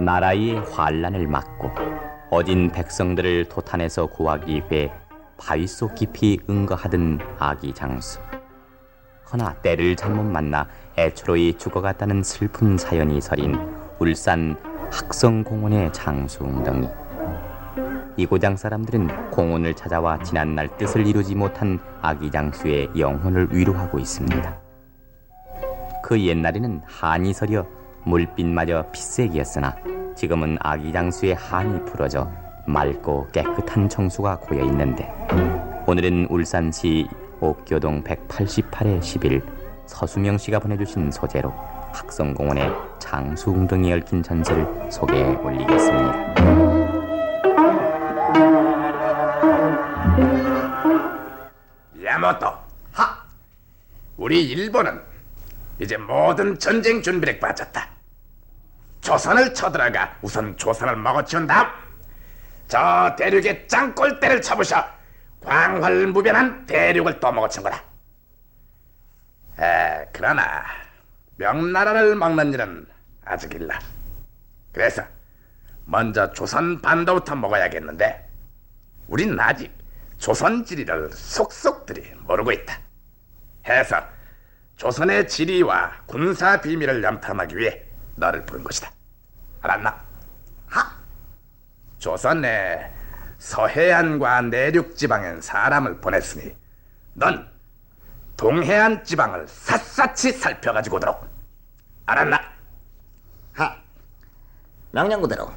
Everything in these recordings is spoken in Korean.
나라의 환란을 막고 어진 백성들을 도탄에서 구하기 위해 바위 속 깊이 응거하던 아기 장수. 허나 때를 잘못 만나 애초로이 죽어갔다는 슬픈 사연이 서린 울산 학성공원의 장수웅덩이. 이 고장 사람들은 공원을 찾아와 지난날 뜻을 이루지 못한 아기 장수의 영혼을 위로하고 있습니다. 그 옛날에는 한이 서려 물빛마저 피색이었으나 지금은 아기 장수의 한이 풀어져 맑고 깨끗한 정수가 고여 있는데, 오늘은 울산시 옥교동 188의 11 서수명 씨가 보내주신 소재로 학성공원의 장수웅덩이에 얽힌 전설을 소개해 올리겠습니다. 야마토, 우리 일본은 이제 모든 전쟁 준비를 빠졌다. 조선을 쳐들어가 우선 조선을 먹어치운 다음 저 대륙의 짱꼴대를 잡으셔 광활무변한 대륙을 또 먹어친 거다. 그러나 명나라를 먹는 일은 아직 일러. 그래서 먼저 조선 반도부터 먹어야겠는데, 우린 아직 조선 지리를 속속들이 모르고 있다. 해서 조선의 지리와 군사 비밀을 염탐하기 위해 너를 부른 것이다. 알았나? 조선의 서해안과 내륙 지방엔 사람을 보냈으니 넌 동해안 지방을 샅샅이 살펴가지고 오도록. 알았나? 명령구대로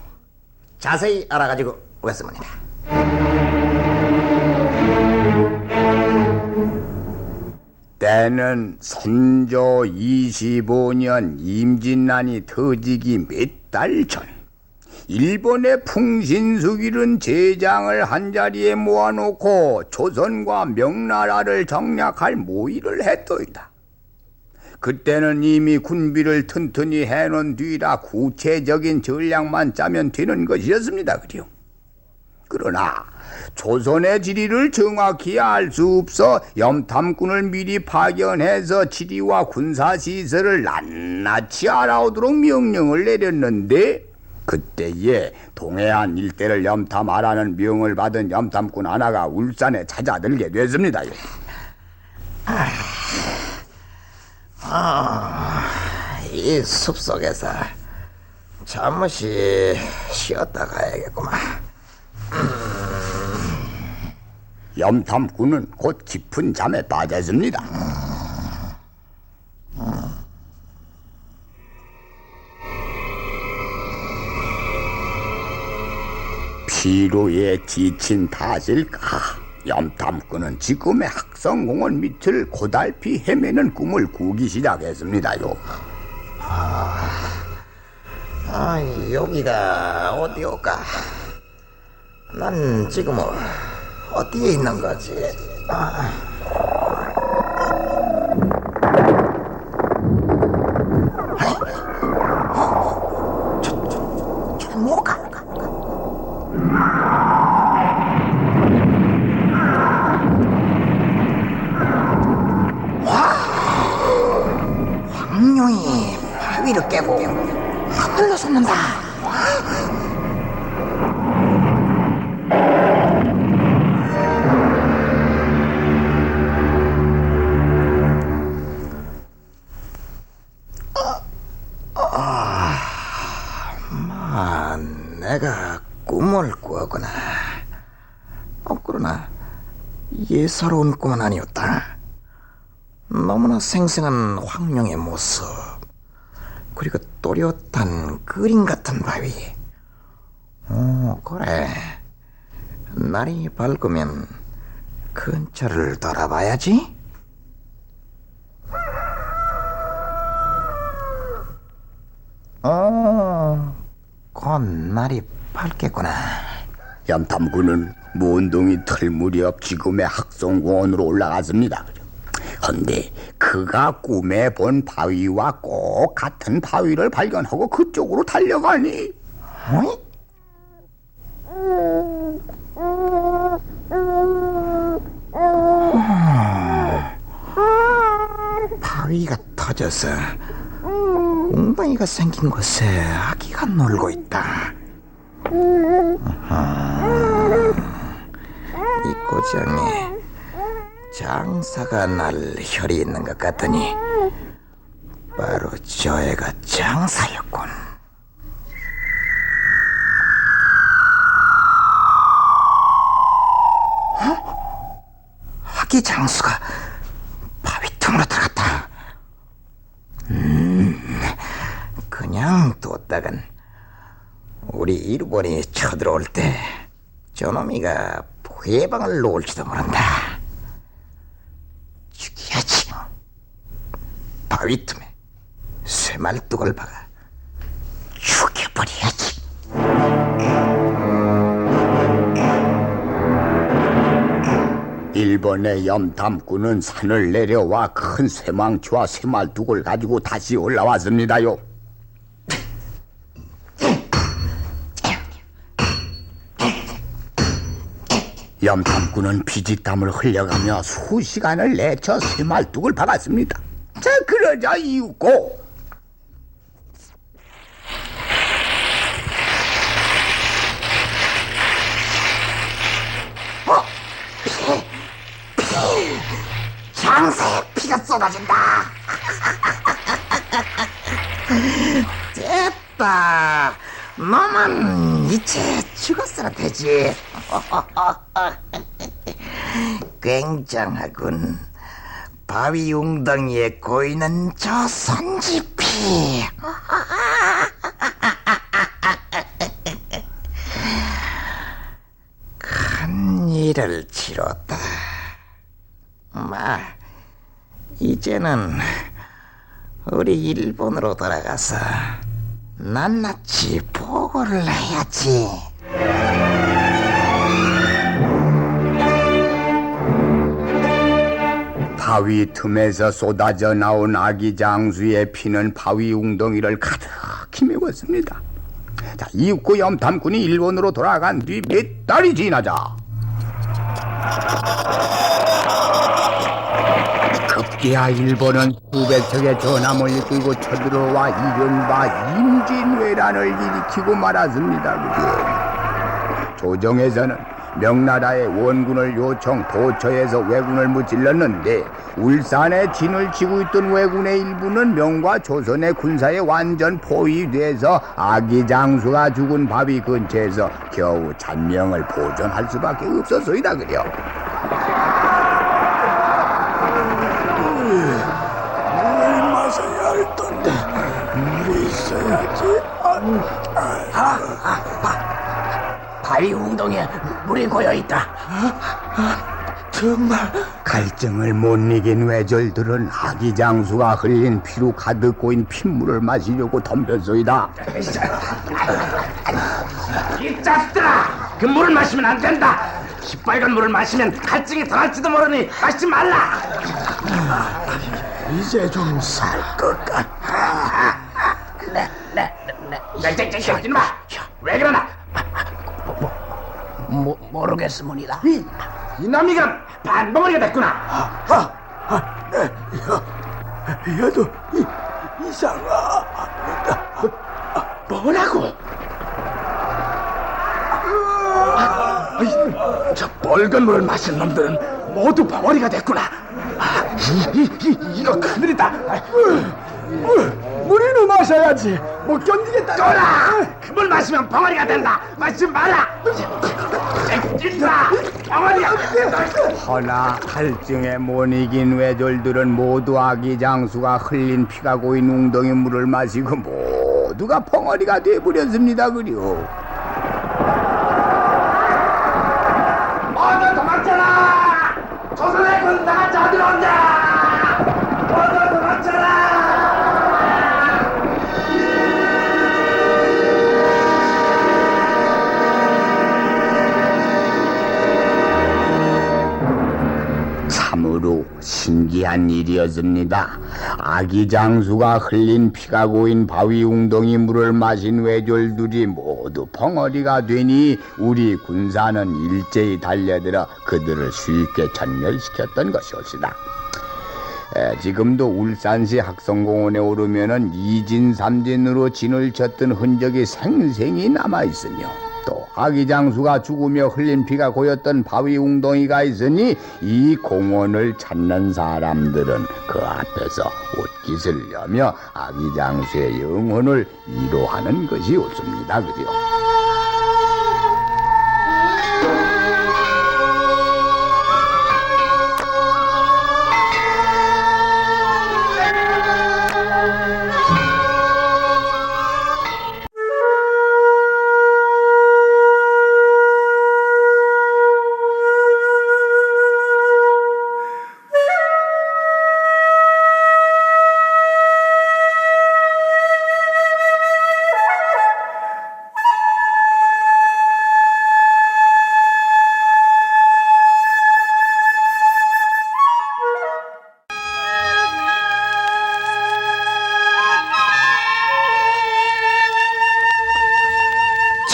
자세히 알아가지고 오겠습니다. 때는 선조 25년 임진난이 터지기 몇 달 전, 일본의 풍신수길은 제장을 한자리에 모아놓고 조선과 명나라를 정략할 모의를 했더이다. 그때는 이미 군비를 튼튼히 해놓은 뒤라 구체적인 전략만 짜면 되는 것이었습니다. 그리요. 그러나 조선의 지리를 정확히 알 수 없어 염탐꾼을 미리 파견해서 지리와 군사시설을 낱낱이 알아오도록 명령을 내렸는데, 그때에 동해안 일대를 염탐하라는 명을 받은 염탐꾼 하나가 울산에 찾아들게 됐습니다. 이 숲속에서 잠시 쉬었다 가야겠구만. 염탐꾼은 곧 깊은 잠에 빠졌습니다. 피로에 지친 탓일까, 염탐꾼은 지금의 학성공원 밑을 고달피 헤매는 꿈을 꾸기 시작했습니다요. 여기가 어디올까? 난 지금 어디에 있는 거지? 저 뭐가? 황룡이 바위를 깨고 하늘로 솟는다. 내가 꿈을 꾸었구나. 그러나 예사로운 꿈은 아니었다. 너무나 생생한 황룡의 모습, 그리고 또렷한 그림 같은 바위. 그래, 날이 밝으면 근처를 돌아봐야지. 곧 날이 밝겠구나. 염탐꾼은 몬둥이 털 무렵 지금의 학성공원으로 올라갔습니다. 그런데 그가 꿈에 본 바위와 꼭 같은 바위를 발견하고 그쪽으로 달려가니, 바위가 터져서 웅덩이가 생긴 곳에 아기가 놀고 있다. 이 고장에 장사가 날 혈이 있는 것 같더니 바로 저 애가 장사였군. 아기 장수가 바위 틈으로 들어갔다. 그냥 뒀다간 우리 일본이 쳐들어올 때 저놈이가 회방을 놓을지도 모른다. 죽여야지. 바위 틈에 쇠말뚝을 박아 죽여버려야지. 일본의 염탐꾼은 산을 내려와 큰 쇠망치와 쇠말뚝을 가지고 다시 올라왔습니다요. 염탐꾼은 피지땀을 흘려가며 수시간을 내쳐 쇠말뚝을 박았습니다. 자, 그러자 이윽고 장사에 피가 쏟아진다. 됐다. 너만 이제 죽었어야 되지. 굉장하군. 바위 웅덩이에 고이는 저 선지피. 큰 일을 치렀다. 이제는 우리 일본으로 돌아가서 낱낱이 보고를 해야지. 바위 틈에서 쏟아져 나온 아기 장수의 피는 바위 웅덩이를 가득히 메웠습니다. 자, 이윽고 염탐꾼이 일본으로 돌아간 뒤 몇 달이 지나자 급기야 일본은 수백 척의 전함을 이끌고 쳐들어와 이른바 임진왜란을 일으키고 말았습니다. 조정에서는 명나라의 원군을 요청 도처에서 왜군을 무찔렀는데 울산에 진을 치고 있던 왜군의 일부는 명과 조선의 군사에 완전 포위돼서 아기 장수가 죽은 바위 근처에서 겨우 잔명을 보존할 수밖에 없었소이다 그려. 물을 마셔야 할 텐데 물이 있어야지. 바위 웅덩이에 물이 고여있다. 정말? 갈증을 못 이긴 외절들은 아기 장수가 흘린 피로 가득 고인 핏물을 마시려고 덤볐소이다. 이 짭들아! 그 물을 마시면 안 된다! 시뻘건 물을 마시면 갈증이 더 날지도 모르니 마시지 말라! 이제 좀 살 것 같아. 이놈아! 왜 그러나? 모르겠습니다. 이놈이가 반봉어리가 됐구나! 얘도 이상하다. 뭐라고? 저 뻘건 물을 마신 놈들은 모두 벙어리가 됐구나. 이거 큰일이다. 물이나 마셔야지. 못 견디겠다. 꺼라! 그 물 마시면 벙어리가 된다. 마시지 마라. 진짜 벙어리가 된다. 허나 갈증에 못 이긴 외절들은 모두 아기 장수가 흘린 피가 고인 웅덩이 물을 마시고 모두가 벙어리가 돼버렸습니다 그려. 모두 도망쳐라! 조선의 군사가 저들어온다! 모두 도망쳐라! 참으로 신기한 일이었습니다. 아기 장수가 흘린 피가 고인 바위 웅덩이 물을 마신 외졸들이 모두 벙어리가 되니 우리 군사는 일제히 달려들어 그들을 쉽게 전멸시켰던 것이었습니다. 지금도 울산시 학성공원에 오르면은 이진삼진으로 진을 쳤던 흔적이 생생히 남아있으며 또 아기장수가 죽으며 흘린 피가 고였던 바위 웅덩이가 있으니 이 공원을 찾는 사람들은 그 앞에서 옷깃을 여며 아기장수의 영혼을 위로하는 것이 옳습니다. 그죠?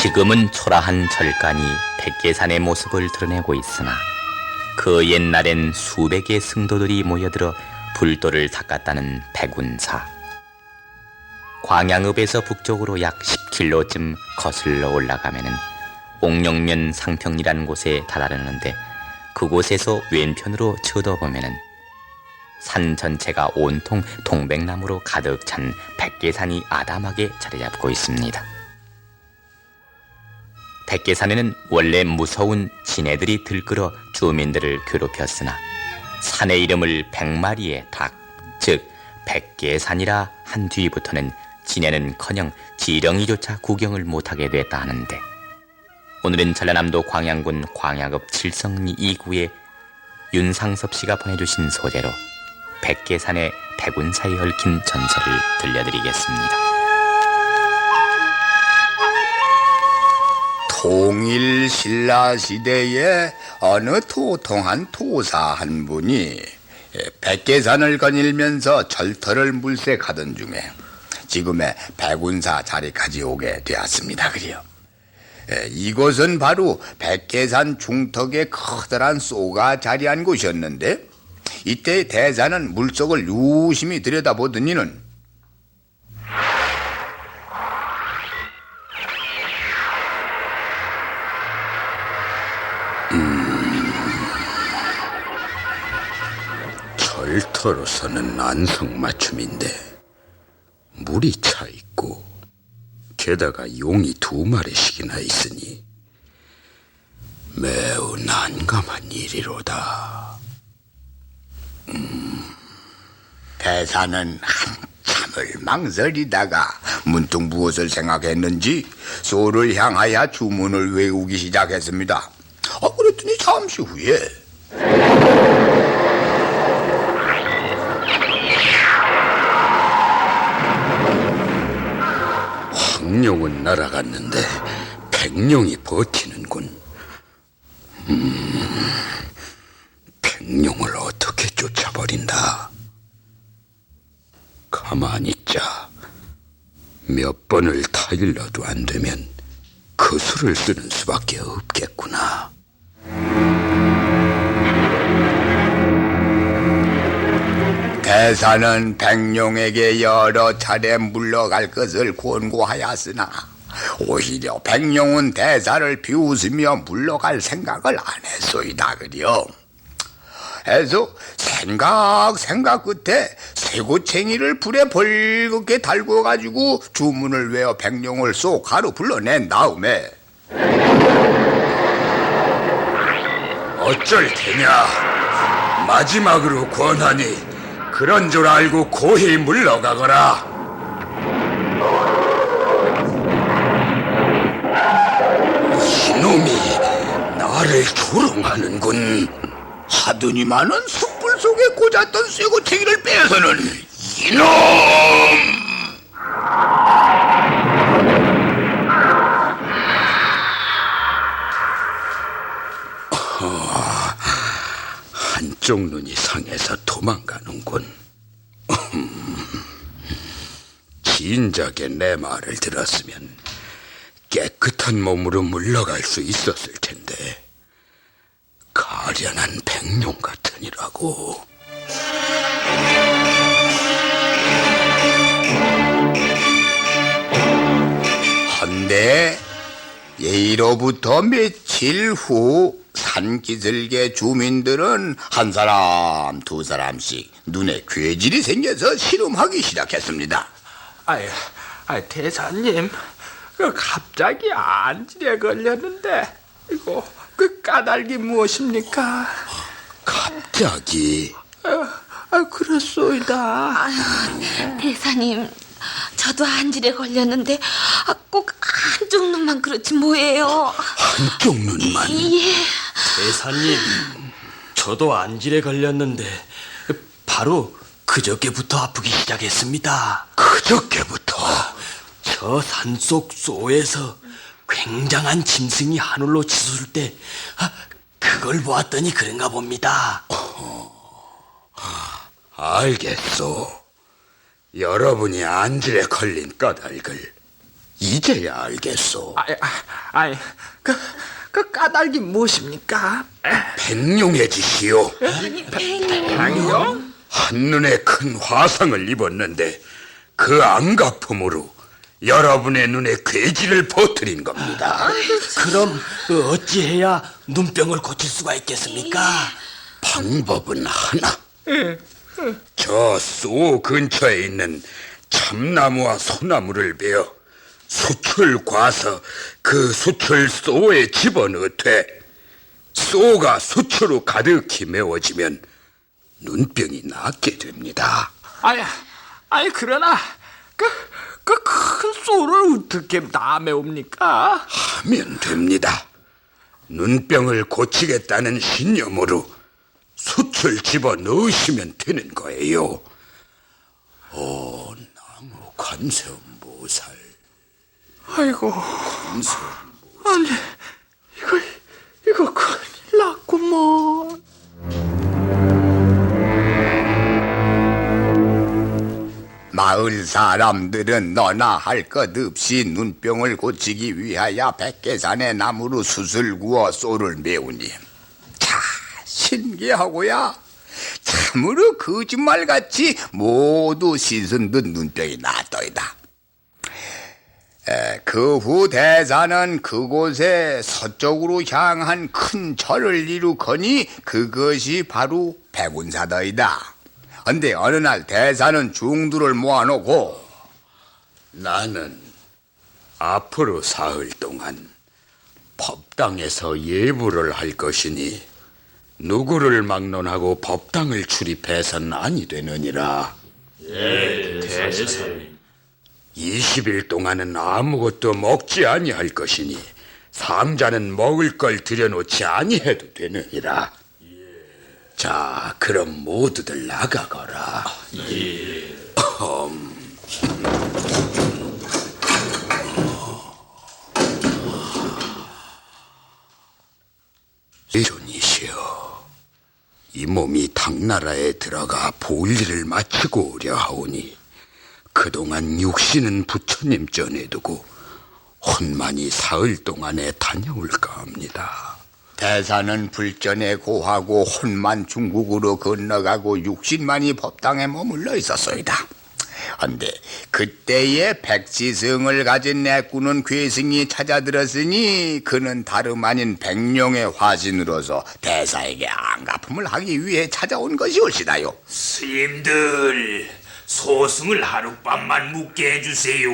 지금은 초라한 절간이 백계산의 모습을 드러내고 있으나 그 옛날엔 수백의 승도들이 모여들어 불도를 닦았다는 백운사. 광양읍에서 북쪽으로 약 10km쯤 거슬러 올라가면은 옥령면 상평리라는 곳에 다다르는데 그곳에서 왼편으로 쳐다보면은 산 전체가 온통 동백나무로 가득 찬 백계산이 아담하게 자리잡고 있습니다. 백계산에는 원래 무서운 지네들이 들끓어 주민들을 괴롭혔으나 산의 이름을 100마리의 닭, 즉 백계산이라 한 뒤부터는 지네는커녕 지렁이조차 구경을 못하게 됐다 하는데, 오늘은 전라남도 광양군 광양읍 칠성리 2구에 윤상섭 씨가 보내주신 소재로 백계산의 백운사에 얽힌 전설을 들려드리겠습니다. 통일 신라 시대에 어느 도통한 도사 한 분이 백계산을 거닐면서 절터를 물색하던 중에 지금의 백운사 자리까지 오게 되었습니다. 그래요. 이곳은 바로 백계산 중턱에 커다란 쏘가 자리한 곳이었는데, 이때 대사는 물속을 유심히 들여다보더니는 절터로서는 안성맞춤인데 물이 차 있고 게다가 용이 2마리씩이나 있으니 매우 난감한 일이로다. 대사는 한참을 망설이다가 문득 무엇을 생각했는지 소를 향하여 주문을 외우기 시작했습니다. 그랬더니 잠시 후에 황룡은 날아갔는데 백룡이 버티는군. 백룡을 어떻게 쫓아버린다. 가만히 있자. 몇 번을 타일러도 안 되면 그 수를 쓰는 수밖에 없겠구나. 대사는 백룡에게 여러 차례 물러갈 것을 권고하였으나 오히려 백룡은 대사를 비웃으며 물러갈 생각을 안 했소이다. 그려 해서 생각 끝에 쇠고챙이를 불에 벌겋게 달궈가지고 주문을 외워 백룡을 쏙 가로 불러낸 다음에 어쩔 테냐. 마지막으로 권하니 그런 줄 알고 고히 물러가거라. 이놈이 나를 조롱하는군. 하더니만은 숯불 속에 꽂았던 쇠고챙이를 빼서는 이놈! 한쪽 눈이 상해서 도망가는군. 진작에 내 말을 들었으면 깨끗한 몸으로 물러갈 수 있었을 텐데, 가련한 백룡 같으니라고. 한데 예로부터 며칠 후 산기슭의 주민들은 한 사람 두 사람씩 눈에 괴질이 생겨서 실험하기 시작했습니다. 대사님, 갑자기 안질에 걸렸는데 이거 그 까닭이 무엇입니까? 갑자기 그렇소이다. 대사님, 저도 안질에 걸렸는데 꼭 한쪽 눈만 그렇지 뭐예요. 한쪽 눈만. 예. 대사님, 저도 안질에 걸렸는데 바로 그저께부터 아프기 시작했습니다. 그저께부터. 저 산속 소에서 굉장한 짐승이 하늘로 치솟을 때 그걸 보았더니 그런가 봅니다. 알겠소. 여러분이 안질에 걸린 까닭을 이제야 알겠소. 그 까닭이 무엇입니까? 백룡해지시오. 백룡? 한눈에 큰 화상을 입었는데 그 안가품으로 여러분의 눈에 괴질을 퍼뜨린 겁니다. 그럼 어찌해야 눈병을 고칠 수가 있겠습니까? 방법은 하나. 저 소 근처에 있는 참나무와 소나무를 베어 숯을 꽈서 그 숯을 소에 집어넣되 소가 숯으로 가득히 메워지면 눈병이 낫게 됩니다. 그러나 그 큰 소를 어떻게 다 메웁니까? 하면 됩니다. 눈병을 고치겠다는 신념으로 숯을 집어 넣으시면 되는 거예요. 나무 관세음보살. 아이고, 아니 이거 큰일 났구먼. 마을 사람들은 너나 할 것 없이 눈병을 고치기 위하여 백계산의 나무로 숯을 구워 쏘를 메우니 자, 신기하고야 참으로 거짓말같이 모두 씻은 듯 눈병이 나았더이다. 그 후 대사는 그곳에 서쪽으로 향한 큰 절을 이루거니 그것이 바로 백운사더이다. 근데 어느 날 대사는 중두를 모아놓고 나는 앞으로 사흘 동안 법당에서 예불을 할 것이니 누구를 막론하고 법당을 출입해서는 아니 되느니라. 대사님. 20일 동안은 아무것도 먹지 아니할 것이니 상자는 먹을 걸 들여놓지 아니해도 되느니라. 자, 그럼 모두들 나가거라. 이존이시여, 이 몸이 당나라에 들어가 볼일을 마치고 오려 하오니 그동안 육신은 부처님 전에 두고 혼만이 사흘 동안에 다녀올까 합니다. 대사는 불전에 고하고 혼만 중국으로 건너가고 육신만이 법당에 머물러 있었소이다. 헌데 그때에 백지성을 가진 내꾸는 괴승이 찾아들었으니 그는 다름 아닌 백룡의 화신으로서 대사에게 안가품을 하기 위해 찾아온 것이 옳시다요. 스님들, 소승을 하룻밤만 묵게 해주세요.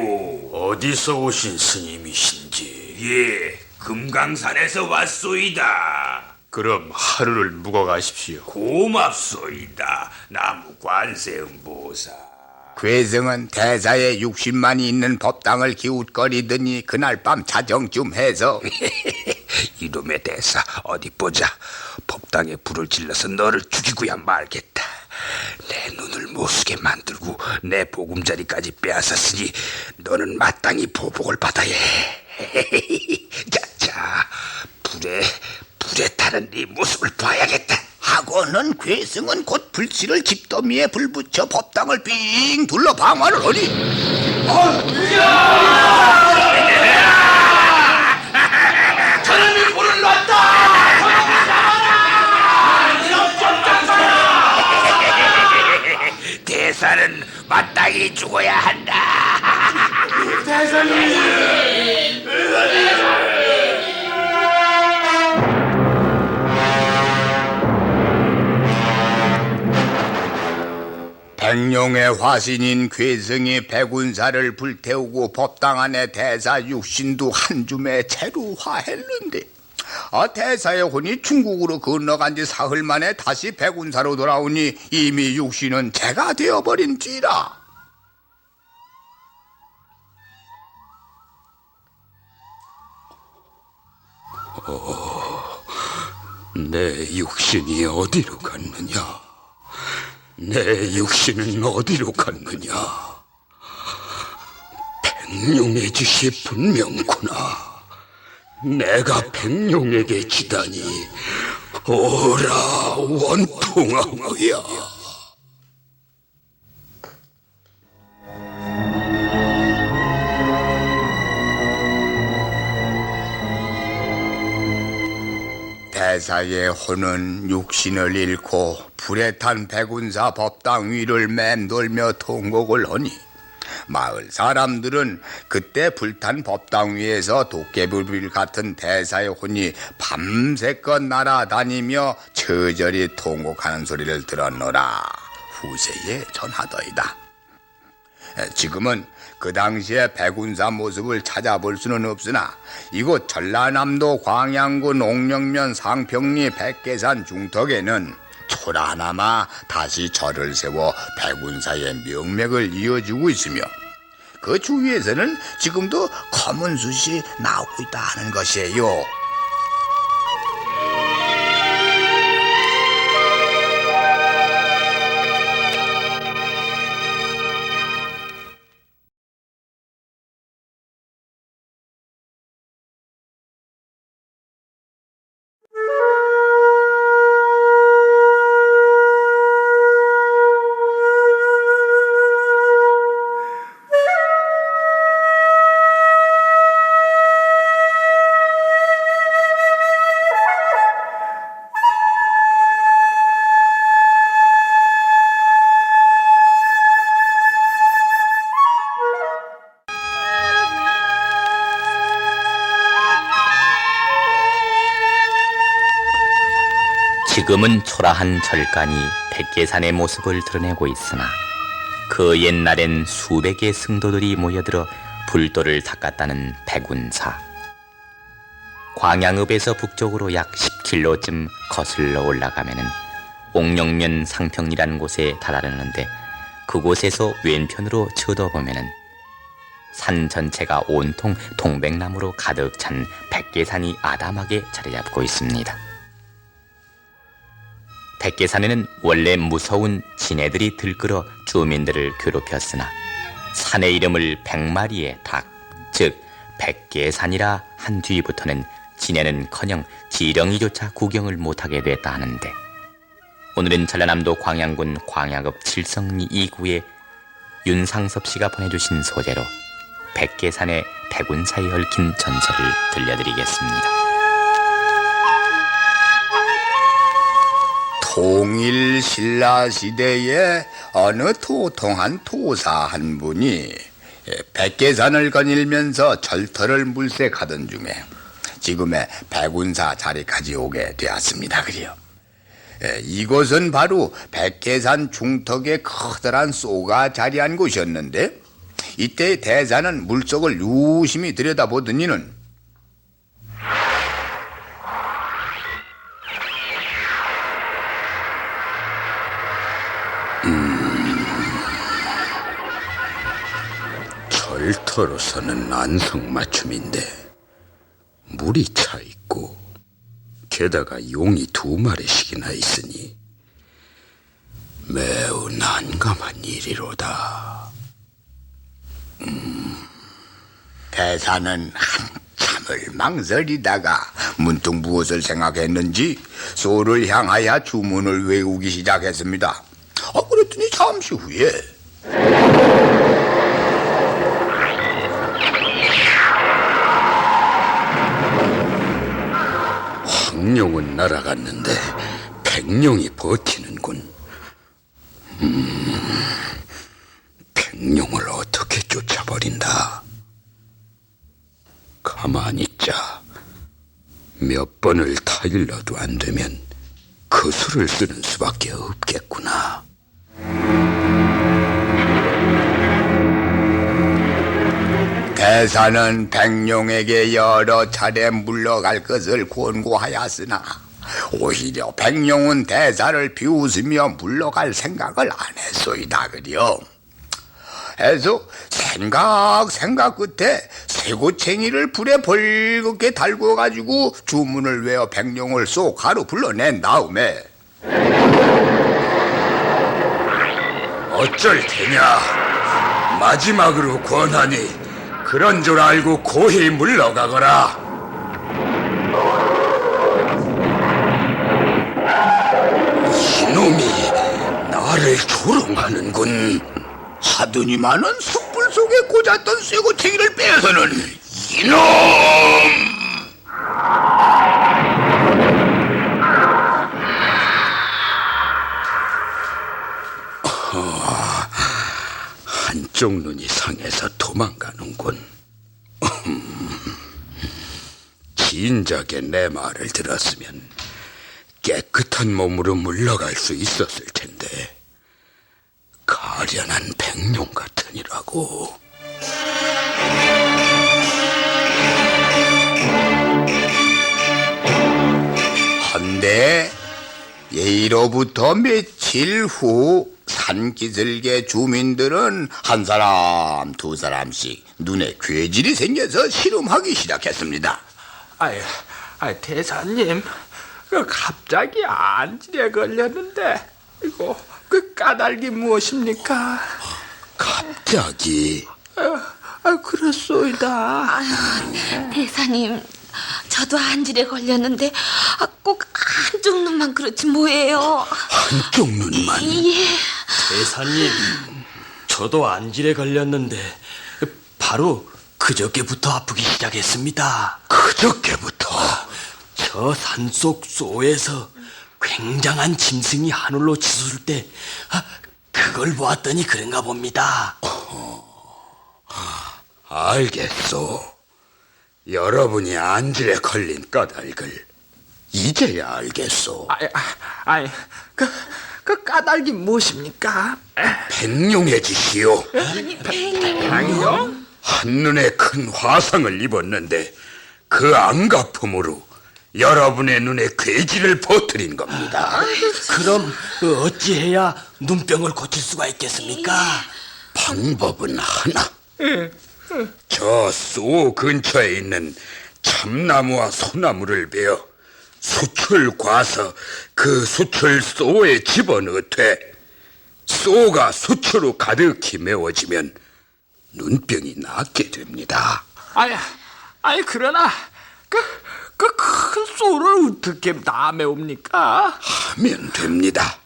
어디서 오신 스님이신지. 예, 금강산에서 왔소이다. 그럼 하루를 묵어가십시오. 고맙소이다. 나무 관세음보살. 괴성은 대사의 육신만이 있는 법당을 기웃거리더니 그날 밤 자정쯤 해서 이놈의 대사, 어디 보자. 법당에 불을 질러서 너를 죽이고야 말겠다. 내 눈을 못쓰게 만들고 내 보금자리까지 빼앗았으니 너는 마땅히 보복을 받아야 해. 자, 불에 타는 네 모습을 봐야겠다. 하고는 괴성은 곧 불씨를 집더미에 불 붙여 법당을 빙 둘러 방화를 하니 저놈이 불을 놨다. 죽어야 한다. 백룡의 화신인 괴성이 백운사를 불태우고 법당 안에 대사 육신도 한 줌에 채로 화했는데 대사의 혼이 중국으로 건너간 지 사흘 만에 다시 백운사로 돌아오니 이미 육신은 재가 되어버린지라. 내 육신이 어디로 갔느냐? 내 육신은 어디로 갔느냐? 백룡의 짓이 분명구나. 내가 백룡에게 지다니 오라 원통하고야. 대사의 혼은 육신을 잃고 불에 탄 백운사 법당 위를 맴돌며 통곡을 하니 마을 사람들은 그때 불탄 법당 위에서 도깨비불 같은 대사의 혼이 밤새껏 날아다니며 처절히 통곡하는 소리를 들었노라 후세에 전하더이다. 지금은 그 당시의 백운사 모습을 찾아볼 수는 없으나 이곳 전라남도 광양군 옥령면 상평리 백계산 중턱에는 초라나마 다시 절을 세워 백운사의 명맥을 이어주고 있으며 그 주위에서는 지금도 검은 숯이 나오고 있다 하는 것이에요. 지금은 초라한 절간이 백계산의 모습을 드러내고 있으나 그 옛날엔 수백의 승도들이 모여들어 불도를 닦았다는 백운사. 광양읍에서 북쪽으로 약 10km쯤 거슬러 올라가면은 옥령면 상평리라는 곳에 다다르는데 그곳에서 왼편으로 쳐다보면은 산 전체가 온통 동백나무로 가득 찬 백계산이 아담하게 자리 잡고 있습니다. 백계산에는 원래 무서운 지네들이 들끓어 주민들을 괴롭혔으나 산의 이름을 100마리의 닭, 즉 백계산이라 한 뒤부터는 지네는커녕 지렁이조차 구경을 못하게 됐다 하는데 오늘은 전라남도 광양군 광양읍 칠성리 2구에 윤상섭 씨가 보내주신 소재로 백계산의 백운사에 얽힌 전설을 들려드리겠습니다. 통일 신라 시대에 어느 도통한 도사 한 분이 백계산을 거닐면서 절터를 물색하던 중에 지금의 백운사 자리까지 오게 되었습니다. 그래요. 이곳은 바로 백계산 중턱에 커다란 쏘가 자리한 곳이었는데 이때 대사는 물속을 유심히 들여다보더니는 절터로서는 안성맞춤인데 물이 차 있고 게다가 용이 2마리씩이나 있으니 매우 난감한 일이로다. 대사는 한참을 망설이다가 문득 무엇을 생각했는지 소를 향하여 주문을 외우기 시작했습니다. 그랬더니 잠시 후에 황룡은 날아갔는데 백룡이 버티는군. 백룡을 어떻게 쫓아버린다. 가만히 있자. 몇 번을 타일러도 안 되면 그 수를 쓰는 수밖에 없겠구나. 대사는 백룡에게 여러 차례 물러갈 것을 권고하였으나 오히려 백룡은 대사를 비웃으며 물러갈 생각을 안 했소이다 그려. 해서 생각 끝에 쇠고챙이를 불에 벌겋게 달궈가지고 주문을 외워 백룡을 쏙 가로 불러낸 다음에 어쩔 테냐. 마지막으로 권하니 그런 줄 알고 고히 물러가거라. 이놈이 나를 조롱하는군. 하더니만은 숯불 속에 꽂았던 쇠고챙이를 빼서는 이놈! 한쪽 눈이 상해서 도망가는군. 진작에 내 말을 들었으면 깨끗한 몸으로 물러갈 수 있었을 텐데. 가련한 백룡 같으니라고. 한데 예로부터 며칠 후 산기슭의 주민들은 한 사람 두 사람씩 눈에 괴질이 생겨서 실험하기 시작했습니다. 아이 대사님, 갑자기 안질에 걸렸는데 이거 그 까닭이 무엇입니까? 갑자기? 그렇소이다. 대사님, 저도 안질에 걸렸는데 꼭 한쪽 눈만 그렇지 뭐예요. 한쪽 눈만? 예. 대사님, 저도 안질에 걸렸는데 바로 그저께부터 아프기 시작했습니다. 그저께부터? 저 산속 소에서 굉장한 짐승이 하늘로 치솟을 때 그걸 보았더니 그런가 봅니다. 알겠소. 여러분이 안질에 걸린 까닭을 이제야 알겠소. 그 까닭이 무엇입니까? 백룡의 짓이요. 백룡? 한눈에 큰 화상을 입었는데 그 안가품으로 여러분의 눈에 괴질을 퍼뜨린 겁니다. 그럼 어찌해야 눈병을 고칠 수가 있겠습니까? 방법은 하나. 저 소 근처에 있는 참나무와 소나무를 베어 숯을 과서 그 숯을 소에 집어넣되 소가 숯으로 가득히 메워지면 눈병이 낫게 됩니다. 그러나 그 큰 소를 어떻게 다 메웁니까? 하면 됩니다.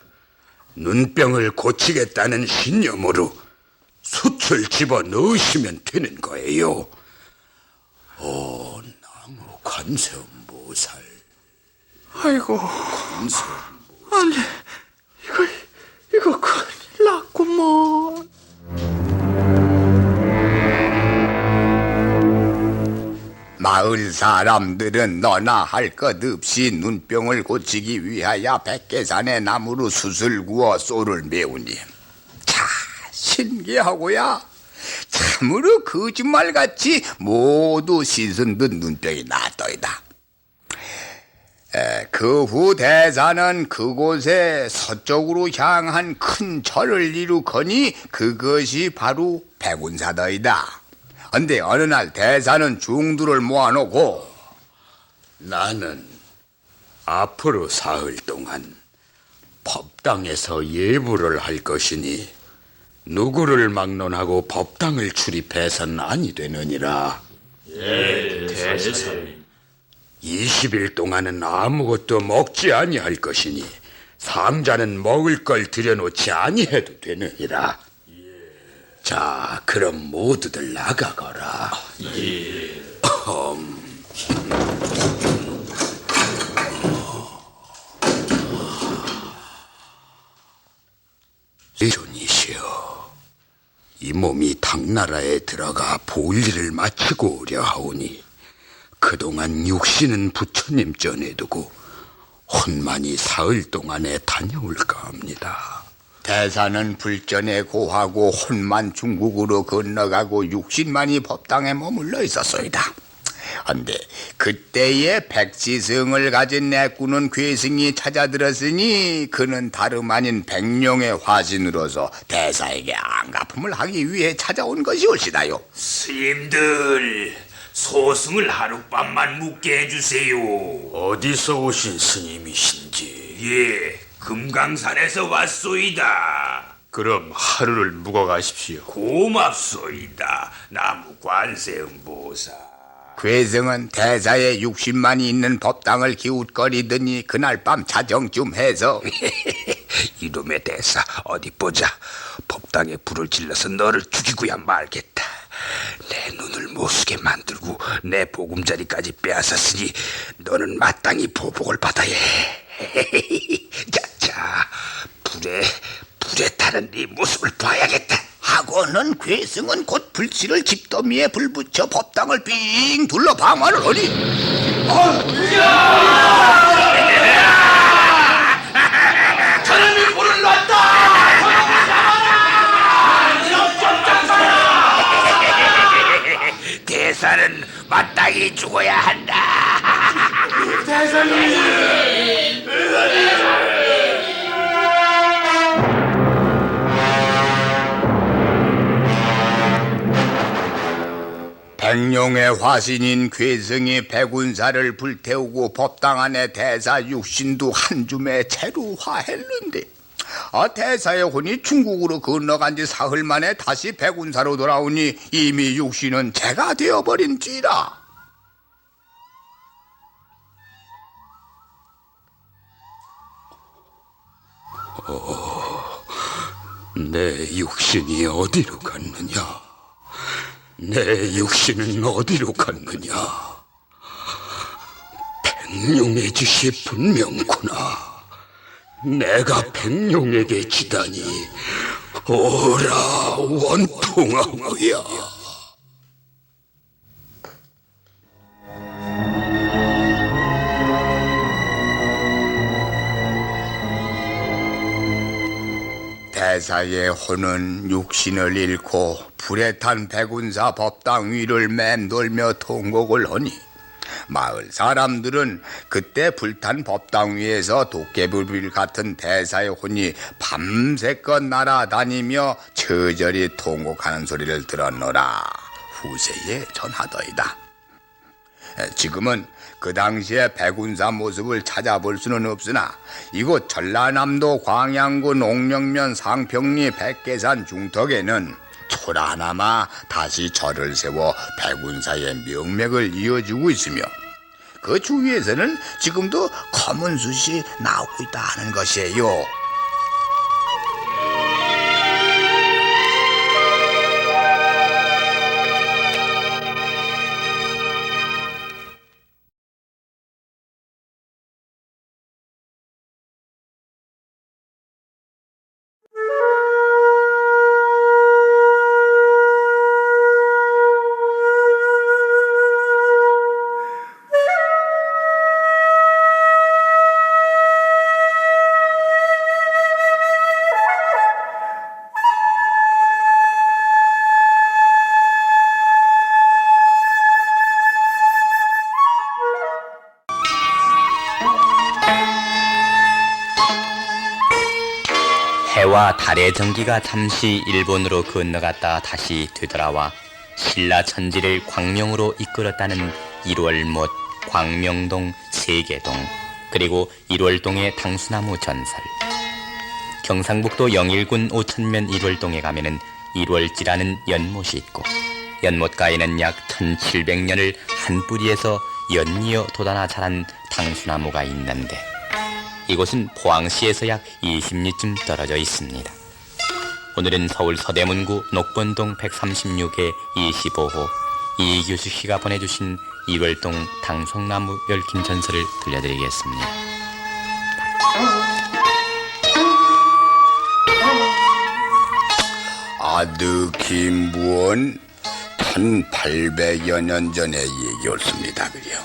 눈병을 고치겠다는 신념으로 숯을 집어 넣으시면 되는 거예요. 오, 나무 관세음보살. 아이고, 아니 이거 큰일 났구먼. 마을 사람들은 너나 할 것 없이 눈병을 고치기 위하여 백계산의 나무로 숯을 구워 쏘를 메우니 자 신기하고야 참으로 거짓말같이 모두 씻은 듯 눈병이 났더이다. 그 후 대사는 그곳에 서쪽으로 향한 큰 절을 이루거니 그것이 바로 백운사더이다. 근데 어느 날 대사는 중두를 모아놓고 나는 앞으로 사흘 동안 법당에서 예불을 할 것이니 누구를 막론하고 법당을 출입해서는 아니 되느니라. 예, 대사님. 20일 동안은 아무것도 먹지 아니할 것이니 상자는 먹을 걸 들여놓지 아니해도 되느니라. 자, 그럼 모두들 나가거라. 예. 이존이시여, 이 몸 몸이 당나라에 들어가 볼일을 마치고 오려 하오니 그동안 육신은 부처님 전에 두고 혼만이 사흘 동안에 다녀올까 합니다. 대사는 불전에 고하고 혼만 중국으로 건너가고 육신만이 법당에 머물러 있었소이다. 한데 그때에 백지성을 가진 내꾸는 괴승이 찾아들었으니 그는 다름 아닌 백룡의 화신으로서 대사에게 안갚음을 하기 위해 찾아온 것이올시다요. 스님들, 소승을 하룻밤만 묵게 해주세요. 어디서 오신 스님이신지. 예, 금강산에서 왔소이다. 그럼 하루를 묵어 가십시오. 고맙소이다. 나무 관세음보사. 괴성은 대사의 육신만이 있는 법당을 기웃거리더니 그날 밤 자정쯤 해서 이놈의 대사, 어디 보자. 법당에 불을 질러서 너를 죽이고야 말겠다. 내 눈을 못쓰게 만들고 내 보금자리까지 빼앗았으니 너는 마땅히 보복을 받아야 해. 자, 불에 타는 네 모습을 봐야겠다. 하고는 괴성은 곧 불씨를 집더미에 불 붙여 법당을 빙 둘러 방화를 하니 저놈이 불을 놨다! 대사는 마땅히 죽어야 한다. 백룡의 화신인 괴성이 백운사를 불태우고 법당 안에 대사 육신도 한 줌에 채로 화했는데 대사의 혼이 중국으로 건너간 지 사흘 만에 다시 백운사로 돌아오니 이미 육신은 재가 되어버린지라. 내 육신이 어디로 갔느냐? 내 육신은 어디로 갔느냐? 백룡의 짓이 분명구나. 내가 백룡에게 지다니 오라 원통하고야. 대사의 혼은 육신을 잃고 불에 탄 백운사 법당 위를 맴돌며 통곡을 하니 마을 사람들은 그때 불탄 법당 위에서 도깨비불 같은 대사의 혼이 밤새껏 날아다니며 처절히 통곡하는 소리를 들었노라 후세에 전하더이다. 지금은 그 당시의 백운사 모습을 찾아볼 수는 없으나 이곳 전라남도 광양군 옥령면 상평리 백계산 중턱에는 초라하나마 다시 절을 세워 백운사의 명맥을 이어주고 있으며 그 주위에서는 지금도 검은 숯이 나오고 있다 하는 것이에요. 해와 달의 전기가 잠시 일본으로 건너갔다 다시 되돌아와 신라 천지를 광명으로 이끌었다는 1월못, 광명동, 세계동, 그리고 1월동의 당수나무 전설. 경상북도 영일군 오천면 1월동에 가면은 1월지라는 연못이 있고 연못가에는 약 1700년을 한 뿌리에서 연이어 돋아나 자란 당수나무가 있는데 이곳은 포항시에서 약 20리쯤 떨어져 있습니다. 오늘은 서울 서대문구 녹번동 136의 25호 이규수 씨가 보내주신 1월동 당송나무 얽힌 전설을 들려드리겠습니다. 아드 김부원 1800여 년 전의 얘기였습니다. 그래요.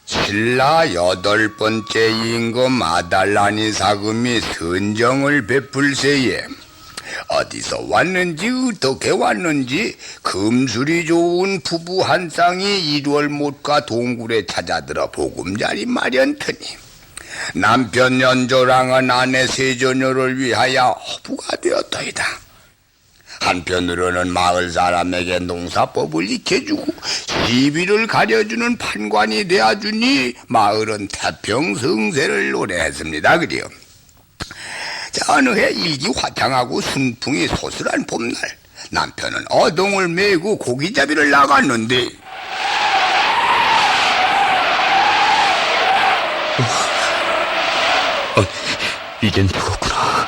신라 8번째 임금 아달라니 사금이 선정을 베풀 새에 어디서 왔는지 어떻게 왔는지 금술이 좋은 부부 한 쌍이 일월못과 동굴에 찾아들어 보금자리 마련터니 남편 연조랑은 아내 세조녀를 위하여 허부가 되었더이다. 한편으로는 마을 사람에게 농사법을 익혀주고 시비를 가려주는 판관이 되어주니 마을은 태평성세를 노래했습니다. 그래요. 자, 어느 해 일기화창하고 순풍이 소슬한 봄날, 남편은 어동을 메고 고기잡이를 나갔는데 이젠 죽었구나.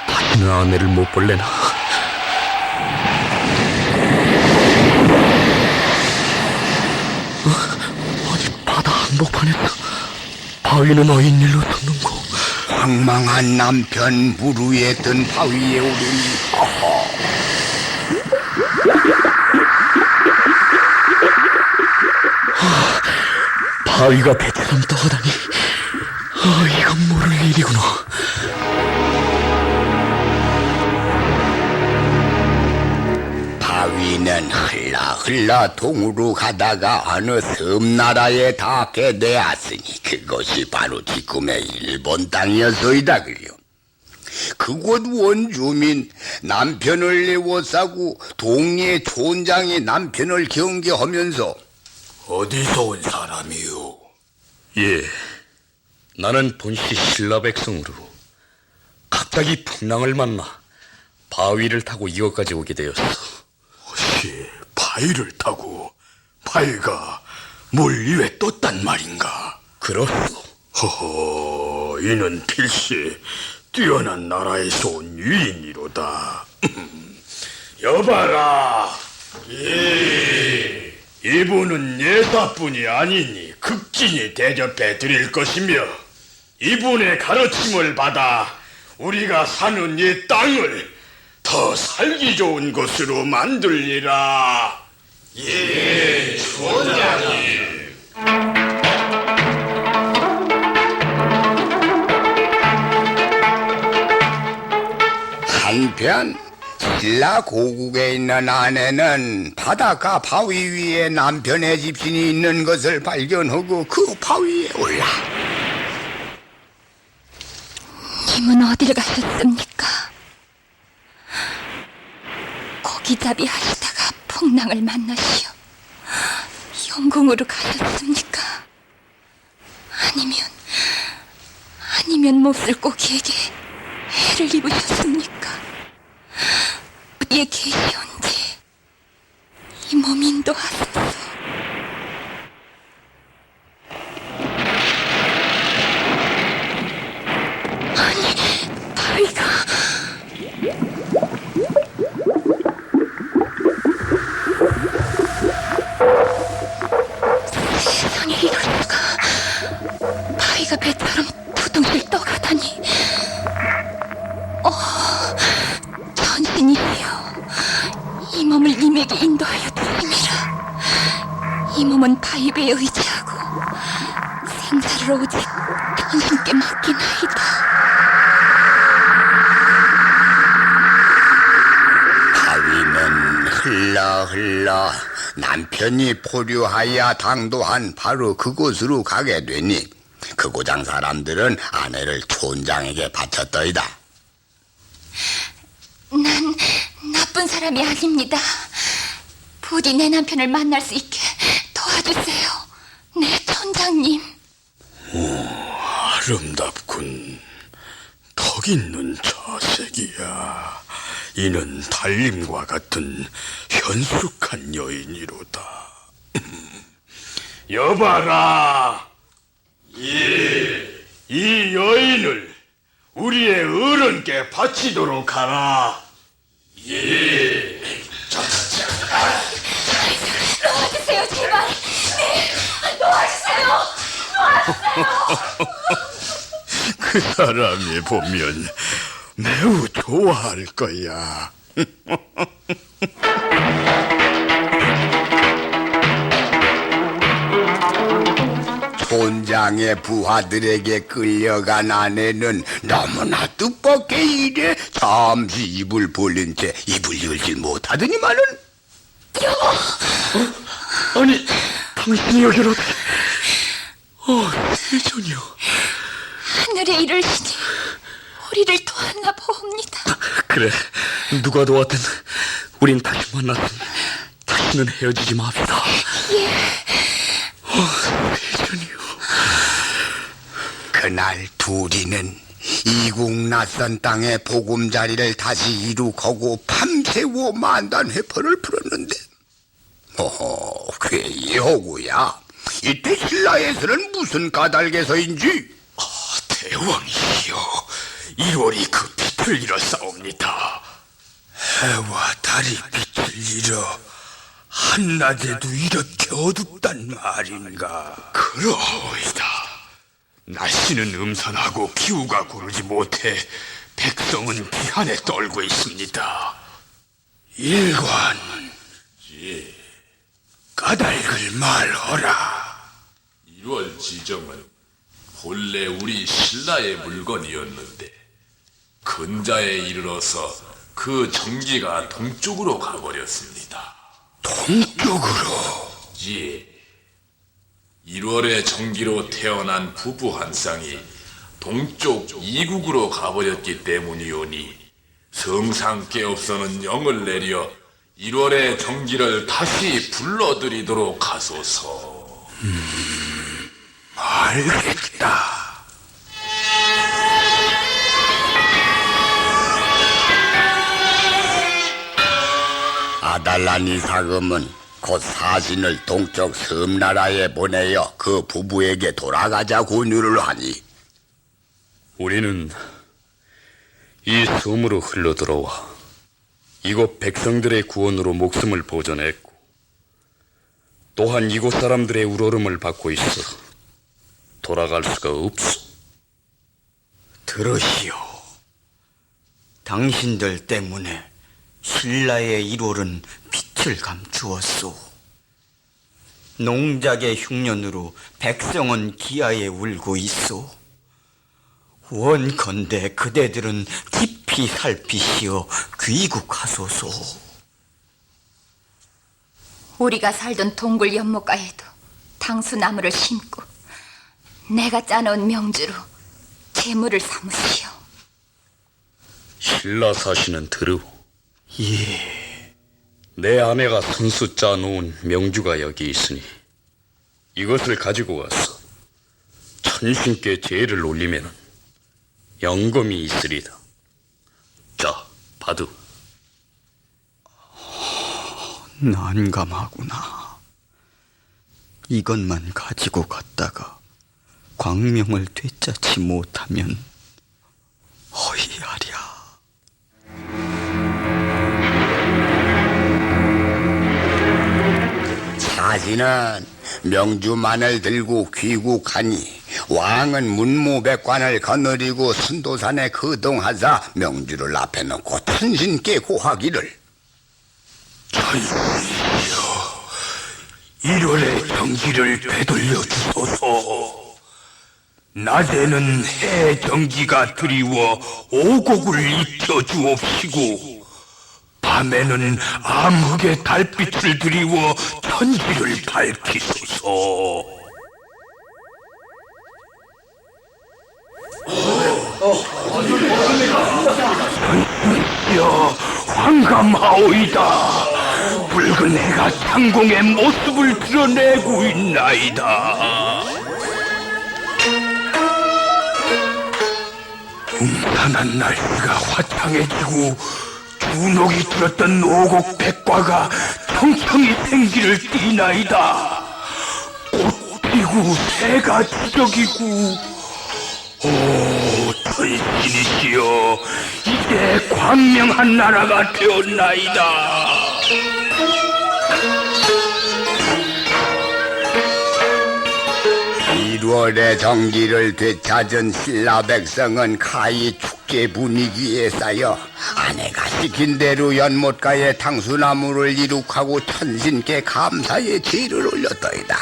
다시는 아내를 못 볼래나. 아니, 바다 한복판에 바위는 어인일로 떴는고. 황망한 남편 물 위에 뜬 바위에 오르니 바위가 배처럼 떠다니. 이건 모를 일이구나. 바위는 흘러 동으로 가다가 어느 섬나라에 닿게 되었으니 그것이 바로 지금의 일본 땅이었소이다. 그래요. 그곳 원주민 남편을 내워싸고 동리의 촌장이 남편을 경계하면서 어디서 온 사람이요? 예, 나는 본시 신라 백성으로 갑자기 풍랑을 만나 바위를 타고 이것까지 오게 되었어. 혹시 바위를 타고 바위가 물 위에 떴단 말인가? 그렇소. 허허, 이는 필시 뛰어난 나라에서 온 유인이로다. 여봐라. 예. 이분은 예사뿐이 아니니 극진히 대접해 드릴 것이며 이분의 가르침을 받아 우리가 사는 이 땅을 더 살기 좋은 곳으로 만들리라. 예, 촌장님. 한편 신라 고국에 있는 아내는 바닷가 바위 위에 남편의 집신이 있는 것을 발견하고 그 바위에 올라 님은 어딜 가셨습니까? 고기잡이 하시다가 풍랑을 만나시어 영궁으로 가셨습니까? 아니면 몹쓸 고기에게 해를 입으셨습니까? 어디에 계시온지 이 몸 인도하소서. 아니, 바위가 세상에 이럴 수가. 바위가 배처럼 두둥실 떠가다니. 전신이시여, 이 몸을 님에게 인도하여 주심이라. 이 몸은 바위배에 의지하고 생사를 오직 당신께 맡기나이다. 바위는 흘러 남편이 포류하여 당도한 바로 그곳으로 가게 되니 그 고장 사람들은 아내를 촌장에게 바쳤더이다. 난 나쁜 사람이 아닙니다. 부디 내 남편을 만날 수 있게 도와주세요. 네, 촌장님. 아름답군. 턱 있는 자색이야. 이는 달님과 같은 현숙한 여인이로다. 여봐라. 예, 이 여인을 우리의 어른께 바치도록 하라. 예. 도와주세요, 제발. 네, 도와주세요. 그 사람이 보면 매우 좋아할 거야. 촌장의 부하들에게 끌려간 아내는 너무나 뜻밖의 일에 잠시 입을 벌린 채 입을 열질 못하더니만은 아니, 당신이 여기로 세전이요. 하늘에 이르시니 우리를 도왔나 보옵니다. 그래, 누가 도왔든 우린 다시 만났으니 다시는 헤어지지 맙시다. 세전이요. 그날 둘이는 이국 낯선 땅의 보금자리를 다시 이룩하고 밤새워 만단 회포를 풀었는데 괴이호구야. 이때 신라에서는 무슨 까닭에서인지 대왕이시여, 1월이 그 빛을 잃었사옵니다. 해와 달이 빛을 잃어 한낮에도 이렇게 어둡단 말인가? 그러오이다. 날씨는 음산하고 기후가 고르지 못해 백성은 비한에 떨고 있습니다. 일관, 까닭을 말하라. 1월 지정은 본래 우리 신라의 물건이었는데 근자에 이르러서 그 정기가 동쪽으로 가버렸습니다. 동쪽으로? 예. 1월의 정기로 태어난 부부 한 쌍이 동쪽 이국으로 가버렸기 때문이오니 성상께 없어는 영을 내려 1월의 정기를 다시 불러들이도록 하소서. 알겠다. 아달라니 사금은 곧 사신을 동쪽 섬나라에 보내어 그 부부에게 돌아가자 권유를 하니 우리는 이 섬으로 흘러들어와 이곳 백성들의 구원으로 목숨을 보존했고 또한 이곳 사람들의 우러름을 받고 있어 돌아갈 수가 없소. 들으시오. 당신들 때문에 신라의 1월은 빛을 감추었소. 농작의 흉년으로 백성은 기아에 울고 있소. 원컨대 그대들은 깊이 살피시어 귀국하소서. 우리가 살던 동굴 연못가에도 당수나무를 심고 내가 짜놓은 명주로 재물을 삼으시오. 신라 사신은 들으오. 예. 내 아내가 손수 짜놓은 명주가 여기 있으니 이것을 가지고 와서 천신께 제를 올리면 영검이 있으리다. 자, 받으. 난감하구나. 이것만 가지고 갔다가 광명을 되찾지 못하면 허이하랴. 사신은 명주만을 들고 귀국하니 왕은 문무백관을 거느리고 선도산에 거동하자 명주를 앞에 놓고 탄신께 고하기를 1월의 정기를 되돌려 주소서. 낮에는 해 정기가 드리워 오곡을 입혀 주옵시고 밤에는 암흑의 달빛을 드리워 천지를 밝히소서. 전하여 황감하오이다. 붉은 해가 창공의 모습을 드러내고 있나이다. 음산한 날씨가 화창해지고 주눅이 들었던 오곡 백과가 청청이 생기를 띠나이다. 꽃 피고 새가 지적이고 오 천신이시여, 이제 광명한 나라가 되었나이다. 1월의 정기를 되찾은 신라 백성은 가히 축제 분위기에 쌓여 아내가 시킨 대로 연못가에 당수나무를 이룩하고 천신께 감사의 제를 올렸더이다.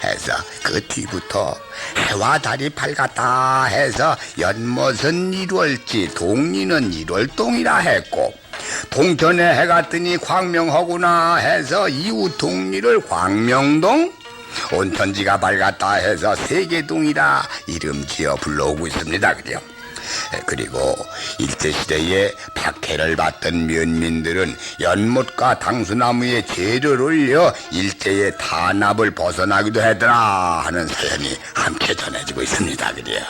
해서 그 뒤부터 해와 달이 밝았다 해서 연못은 1월지 동리는 1월동이라 했고, 동천에 해가 뜨니 광명하구나 해서 이웃 동리를 광명동, 온천지가 밝았다 해서 세계동이라 이름 지어 불러오고 있습니다. 그래요. 그리고 일제시대에 박해를 받던 면민들은 연못과 당수나무에 제를 올려 일제의 탄압을 벗어나기도 하더라 하는 사연이 함께 전해지고 있습니다. 그래요.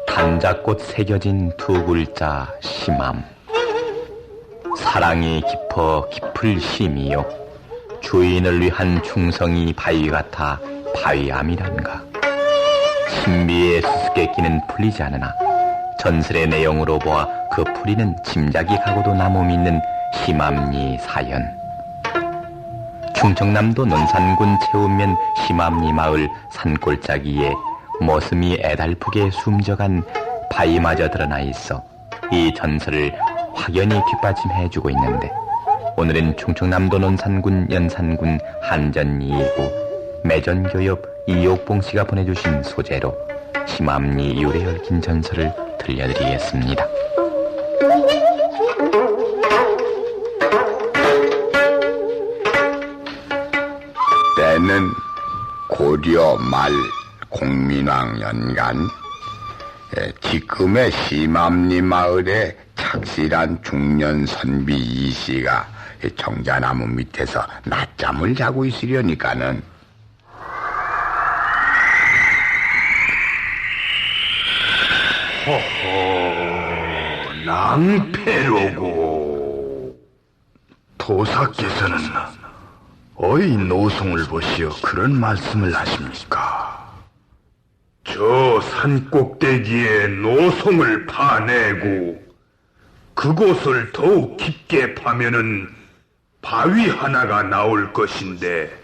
단자꽃 새겨진 두 글자 심암. 사랑이 깊어 깊을 심이요, 주인을 위한 충성이 바위 같아 바위암이란가. 신비의 수수께끼는 풀리지 않으나 전설의 내용으로 보아 그 풀이는 짐작이 가고도 나무 믿는 심암리 사연. 충청남도 논산군 채읍면 심암리 마을 산골짜기에 머슴이 애달프게 숨져간 바위마저 드러나 있어 이 전설을 확연히 뒷받침해주고 있는데, 오늘은 충청남도 논산군 연산군 한전 2구 매전교협 이옥봉 씨가 보내주신 소재로 심암리 유래에 얽힌 전설을 들려드리겠습니다. 때는 고려 말 공민왕 연간, 지금의 심암리 마을에 착실한 중년 선비 이씨가 정자나무 밑에서 낮잠을 자고 있으려니까는 호호, 낭패로고. 도사께서는 어이 노송을 보시어 그런 말씀을 하십니까? 저 산꼭대기에 노송을 파내고 그곳을 더욱 깊게 파면은 바위 하나가 나올 것인데,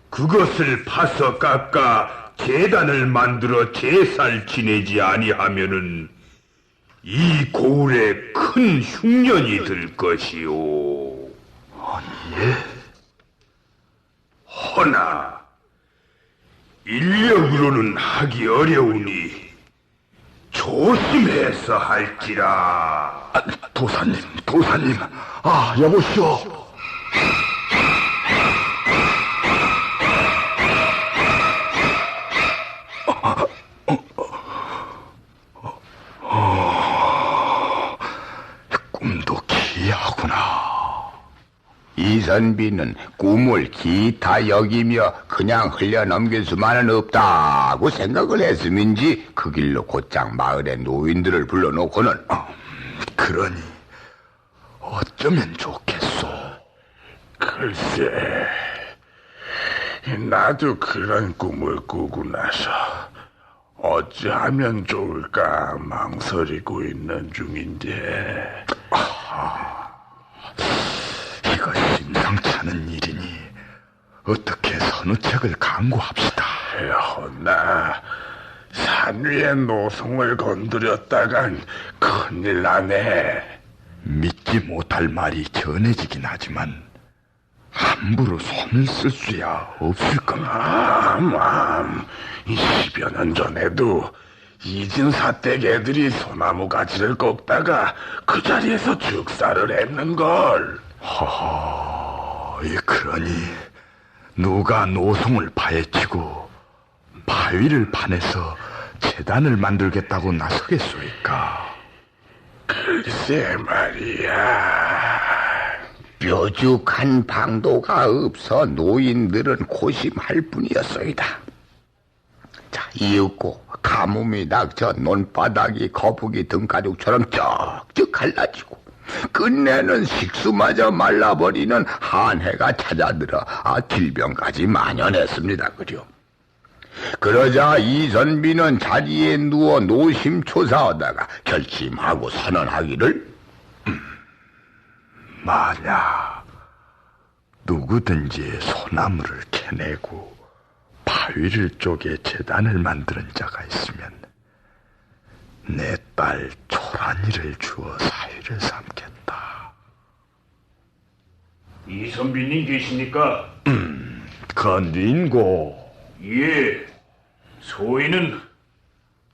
그것을 파서 깎아 제단을 만들어 제사를 지내지 아니하면은 이 고을에 큰 흉년이 들 것이오. 아니, 예? 허나 인력으로는 하기 어려우니 조심해서 할지라. 도사님, 여보시오. 꿈도 기이하구나. 이선비는 꿈을 기타 여기며 그냥 흘려넘길 수만은 없다고 생각을 했음인지 그 길로 곧장 마을의 노인들을 불러놓고는 그러니 어쩌면 좋겠소. 글쎄, 나도 그런 꿈을 꾸고 나서 어찌하면 좋을까 망설이고 있는 중인데, 이거 심상치 않은 일이니 어떻게 선우책을 강구합시다. 허나 산 위의 노송을 건드렸다간 큰일 나네. 믿지 못할 말이 전해지긴 하지만 함부로 손을 쓸 수야 없을 겁니다. 이 10여 년 전에도 이진사 댁 애들이 소나무 가지를 꺾다가 그 자리에서 즉사를 했는걸. 그러니 누가 노송을 파헤치고 바위를 파내서 재단을 만들겠다고 나서겠소이까? 글쎄 말이야. 뾰족한 방도가 없어 노인들은 고심할 뿐이었소이다. 자, 이윽고 가뭄이 닥쳐 논바닥이 거북이 등가죽처럼 쩍쩍 갈라지고 끝내는 식수마저 말라버리는 한해가 찾아들어 질병까지 만연했습니다. 그러자 이선비는 자리에 누워 노심초사하다가 결심하고 선언하기를, 만약 누구든지 소나무를 캐내고 바위를 쪼개 재단을 만드는 자가 있으면 내 딸 초란이를 주어 사위를 삼겠다. 이선비님 계십니까? 건인고. 예. 소인은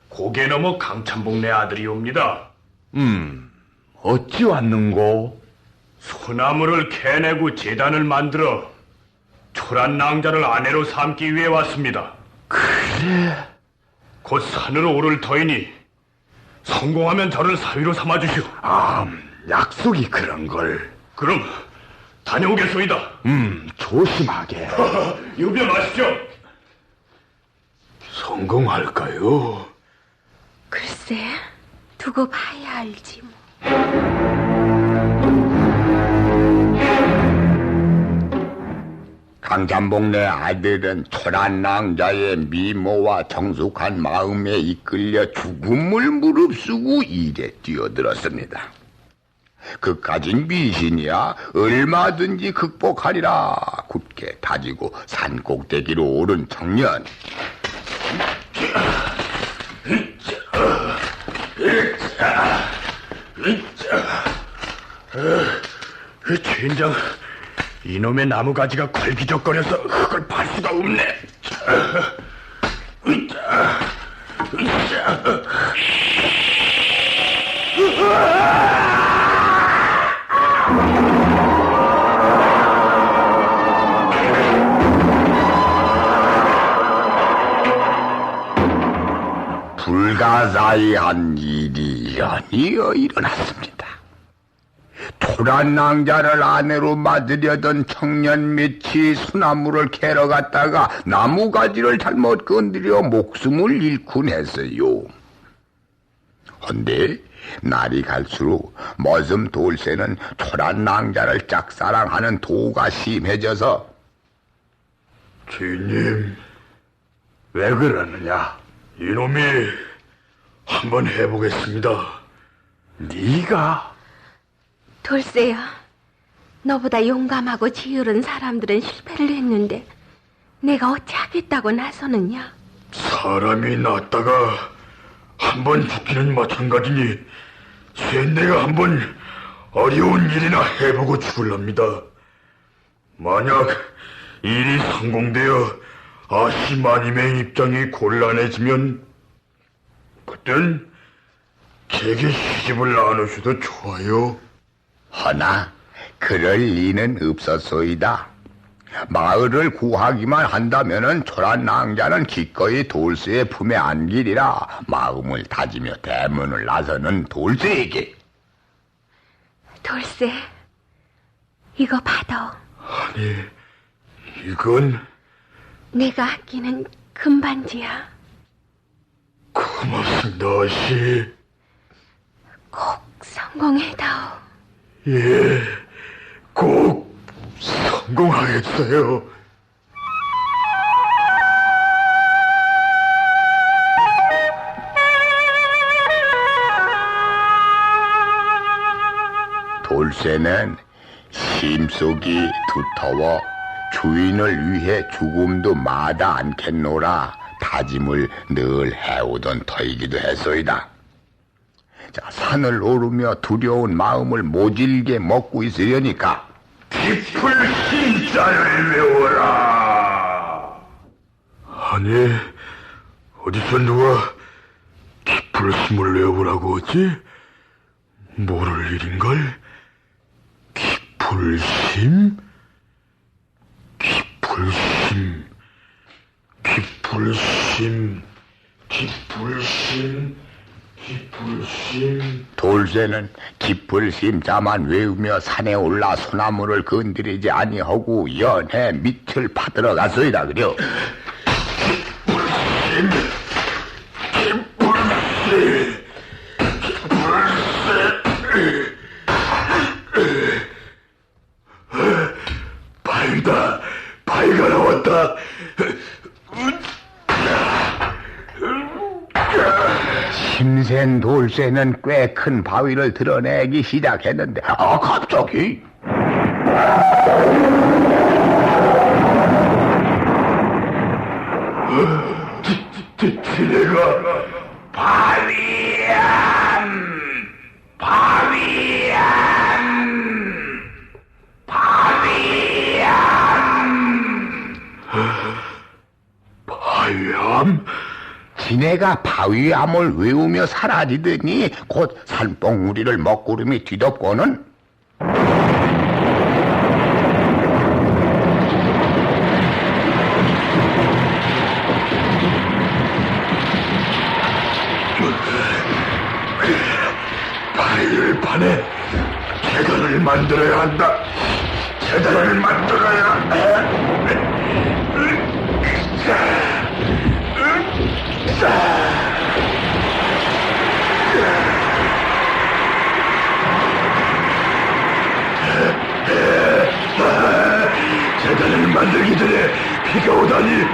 고개 넘어 강찬봉네 아들이옵니다. 어찌 왔는고? 소나무를 캐내고 재단을 만들어 초란 낭자를 아내로 삼기 위해 왔습니다. 그래? 곧 산으로 오를 터이니 성공하면 저를 사위로 삼아주시오. 약속이 그런 걸. 그럼 다녀오겠소이다. 조심하게. 유병하십시오. 성공할까요? 글쎄, 두고 봐야 알지 뭐. 강찬봉네 아들은 초란 낭자의 미모와 정숙한 마음에 이끌려 죽음을 무릅쓰고 일에 뛰어들었습니다. 그까진 미신이야 얼마든지 극복하리라 굳게 다지고 산꼭대기로 오른 청년. 주인장, 이놈의 나무가지가 걸기적거려서 흙을 팔 수가 없네. 불가사의한 일이 연이어 일어났습니다. 초란 낭자를 아내로 맞으려던 청년 밑이 소나무를 캐러 갔다가 나무가지를 잘못 건드려 목숨을 잃곤 했어요. 헌데 날이 갈수록 머슴 돌쇠는 초란 낭자를 짝사랑하는 도가 심해져서, 주인님, 왜 그러느냐? 이놈이 한번 해보겠습니다. 네가? 돌쇠야, 너보다 용감하고 지혜로운 사람들은 실패를 했는데 내가 어찌 하겠다고 나서느냐? 사람이 낫다가 한번 죽기는 마찬가지니 내가 한번 어려운 일이나 해보고 죽을랍니다. 만약 일이 성공되어 아시마님의 입장이 곤란해지면 그땐 제게 시집을 나누셔도 좋아요. 허나 그럴 리는 없었소이다. 마을을 구하기만 한다면은 초란 낭자는 기꺼이 돌쇠의 품에 안기리라 마음을 다지며 대문을 나서는 돌쇠에게, 돌쇠, 이거 받아. 아니, 이건 내가 아끼는 금반지야. 고맙습니다, 아씨. 꼭 성공해다오. 예, 꼭 성공하겠어요. 돌쇠는 심속이 두터워 주인을 위해 죽음도 마다 않겠노라 다짐을 늘 해오던 터이기도 했소이다. 자, 산을 오르며 두려운 마음을 모질게 먹고 있으려니까 깊을 힘자를 외워라. 아니, 어디서 누가 깊을 힘을 외우라고 하지? 모를 일인걸? 깊을 힘? 깊을 힘, 깊을 힘, 깊을 힘, 깊을 힘. 돌쇠는 깊을 심자만 외우며 산에 올라 소나무를 건드리지 아니하고 연해 밑을 파들어 갔소이다 그려. 바위다, 바위가 나왔다. 힘센 돌쇠는 꽤 큰 바위를 드러내기 시작했는데 갑자기 지네가 바위암, 바위암, 바위암, 바위암? 지네가 바위암을 외우며 사라지더니 곧 산봉우리를 먹구름이 뒤덮고는 바위를 파내 재단을 만들어야 한다. 재단을 만들어야 한다. 재단을 만들기 전에 비가 오다니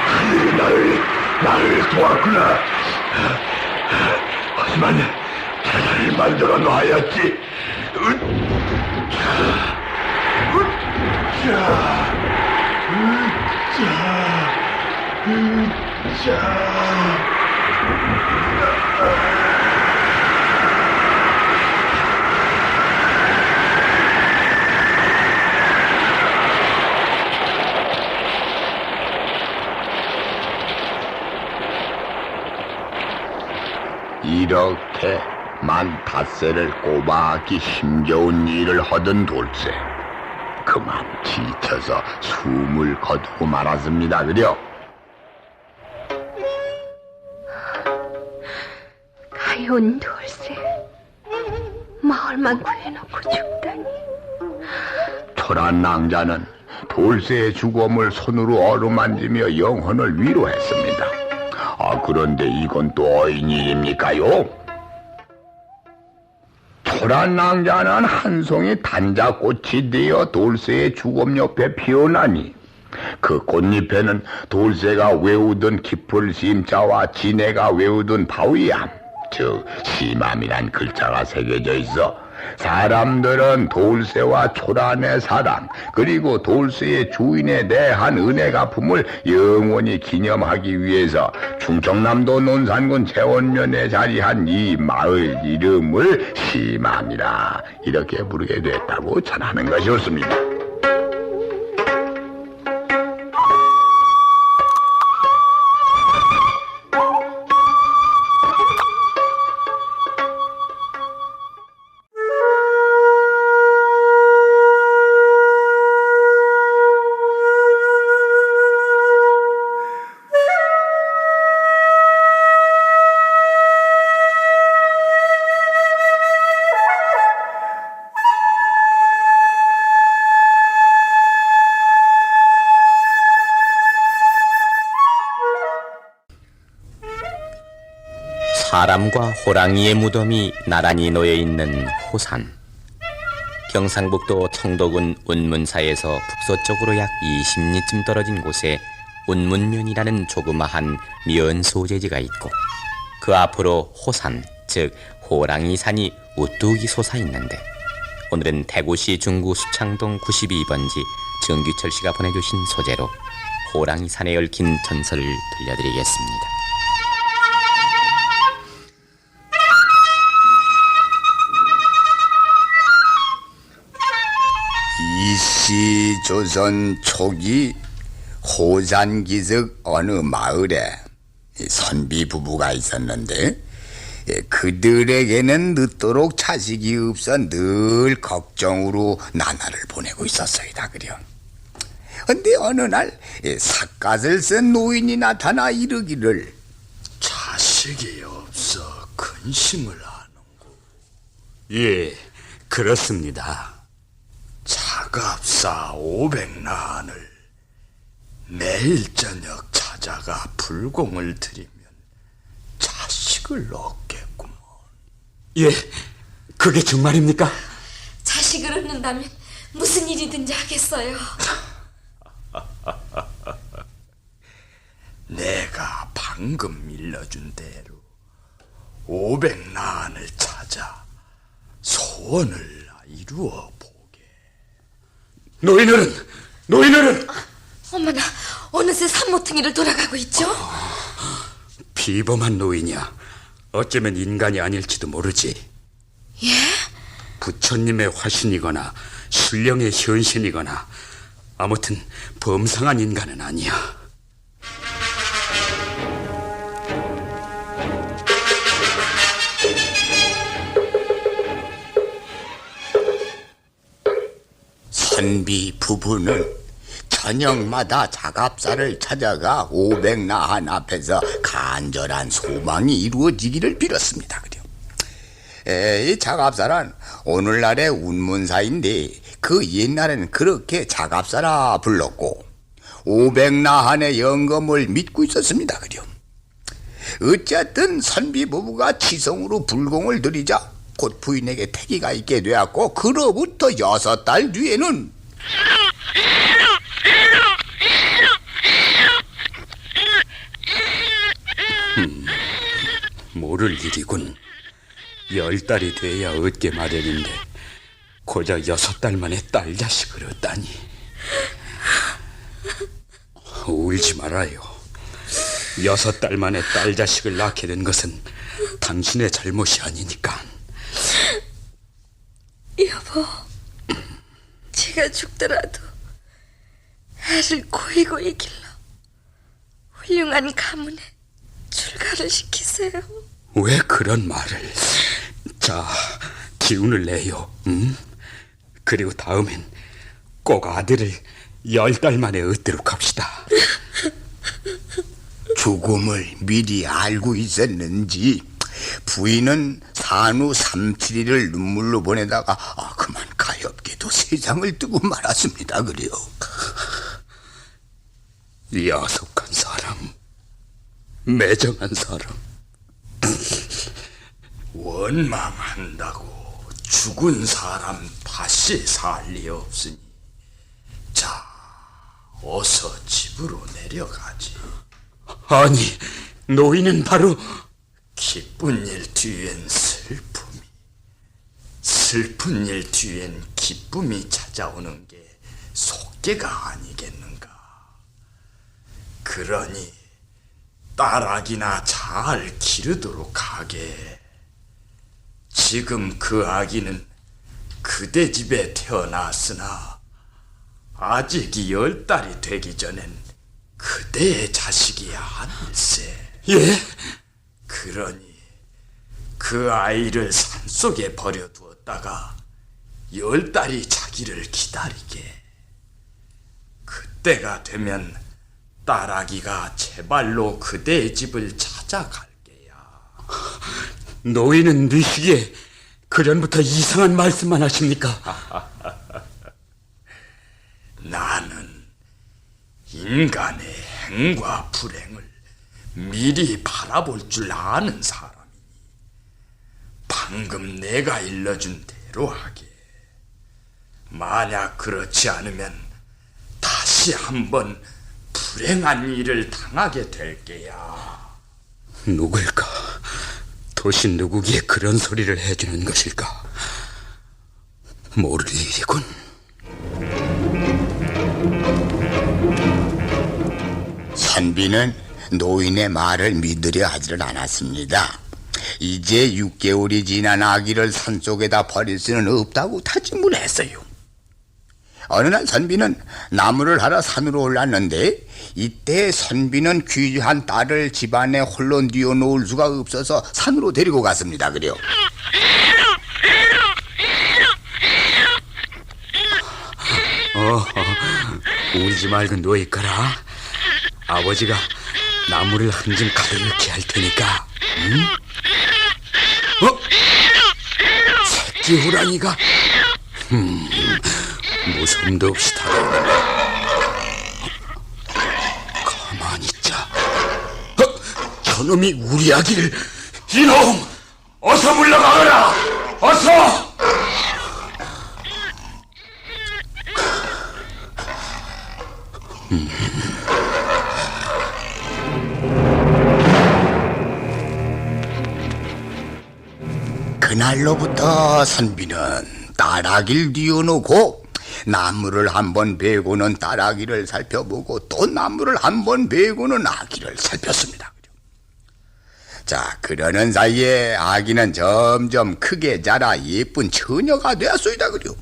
하늘이 나를 도왔구나. 하지만 재단을 만들어 놔야지. 이렇게 만 닷새를 꼬박이 힘겨운 일을 하던 돌쇠 그만 지쳐서 숨을 거두고 말았습니다 그려. 가여운 돌쇠, 마을만 구해놓고 죽다니. 초란 낭자는 돌쇠의 죽음을 손으로 어루만지며 영혼을 위로했습니다. 그런데 이건 또 어인 일입니까요? 초란 낭자는 한 송이 단자꽃이 되어 돌쇠의 죽음 옆에 피어나니 그 꽃잎에는 돌쇠가 외우던 깊을 심자와 지네가 외우던 바위암, 즉 심암이란 글자가 새겨져 있어 사람들은 돌쇠와 초란의 사랑 그리고 돌쇠의 주인에 대한 은혜 갚음을 영원히 기념하기 위해서 충청남도 논산군 재원면에 자리한 이 마을 이름을 심암이라 이렇게 부르게 됐다고 전하는 것이었습니다. 사람과 호랑이의 무덤이 나란히 놓여있는 호산. 경상북도 청도군 운문사에서 북서쪽으로 약 20리쯤 떨어진 곳에 운문면이라는 조그마한 면 소재지가 있고 그 앞으로 호산, 즉 호랑이산이 우뚝이 솟아있는데 오늘은 대구시 중구 수창동 92번지 정규철 씨가 보내주신 소재로 호랑이산에 얽힌 전설을 들려드리겠습니다. 조선 초기 호산기슭 어느 마을에 선비 부부가 있었는데 그들에게는 늦도록 자식이 없어 늘 걱정으로 나날을 보내고 있었어이다 그려. 근데 어느 날 삿갓을 쓴 노인이 나타나 이르기를 자식이 없어 근심을 하는고. 예, 그렇습니다. 차갑사 500나한을 내일 저녁 찾아가 불공을 드리면 자식을 얻겠구먼. 예, 그게 정말입니까? 자식을 얻는다면 무슨 일이든지 하겠어요. 내가 방금 일러준 대로 500나한을 찾아 소원을 이루어 보게. 노인어른! 어머나, 어느새 산모퉁이를 돌아가고 있죠? 비범한 노인이야. 어쩌면 인간이 아닐지도 모르지. 예? 부처님의 화신이거나 신령의 현신이거나 아무튼 범상한 인간은 아니야. 선비 부부는 저녁마다 자갑사를 찾아가 500나한 앞에서 간절한 소망이 이루어지기를 빌었습니다. 그래요. 이 자갑사란 오늘날의 운문사인데 그 옛날엔 그렇게 자갑사라 불렀고 500나한의 영검을 믿고 있었습니다. 그래요. 어쨌든 선비 부부가 치성으로 불공을 들이자 곧 부인에게 태기가 있게 되었고 그로부터 6달 뒤에는 모를 일이군. 10달이 돼야 얻게 마련인데 고작 6달 만에 딸 자식을 얻다니. 울지 말아요. 6달 만에 딸 자식을 낳게 된 것은 당신의 잘못이 아니니까. 여보, 제가 죽더라도 애를 고이고이 길러 훌륭한 가문에 출가를 시키세요. 왜 그런 말을? 자, 기운을 내요. 그리고 다음엔 꼭 아들을 10달 만에 얻도록 합시다. 죽음을 미리 알고 있었는지 부인은 산후 3-7일을 눈물로 보내다가 그만 가엾게도 세상을 뜨고 말았습니다. 그래요. 야속한 사람, 매정한 사람. 원망한다고 죽은 사람 다시 살 리 없으니 자, 어서 집으로 내려가지. 아니, 노인은 바로 기쁜 일 뒤엔 슬픔이, 슬픈 일 뒤엔 기쁨이 찾아오는 게 속계가 아니겠는가. 그러니 딸아기나 잘 기르도록 하게. 지금 그 아기는 그대 집에 태어났으나 아직 10달이 되기 전엔 그대의 자식이 아닐세. 예? 그러니 그 아이를 산속에 버려두었다가 10달이 자기를 기다리게. 그때가 되면 딸아기가 제 발로 그대의 집을 찾아갈 게야. 노인은 뉘시기에 그전부터 이상한 말씀만 하십니까? 나는 인간의 행과 불행을 미리 바라볼 줄 아는 사람이니 방금 내가 일러준 대로 하게. 만약 그렇지 않으면 다시 한번 불행한 일을 당하게 될 게야. 누굴까? 도시 누구기에 그런 소리를 해주는 것일까? 모를 일이군. 선비는 노인의 말을 믿으려 하지를 않았습니다. 이제 6개월이 지난 아기를 산속에다 버릴 수는 없다고 다짐을 했어요. 어느 날 선비는 나무를 하러 산으로 올랐는데 이때 선비는 귀한 딸을 집안에 홀로 뉘어놓을 수가 없어서 산으로 데리고 갔습니다. 그래요. 울지 말고 누워 있거라. 아버지가 나무를 한 줌 가득히 할 테니까. 응? 새끼 호랑이가 무서움도 없이 다가오네. 가만히 있자. 저놈이 우리 아기를. 이놈! 어서 물러가거라! 어서! 그날로부터 선비는 딸아기를 뉘어놓고 나무를 한번 베고는 딸아기를 살펴보고 또 나무를 한번 베고는 아기를 살폈습니다. 자, 그러는 사이에 아기는 점점 크게 자라 예쁜 처녀가 되었소이다. 그려.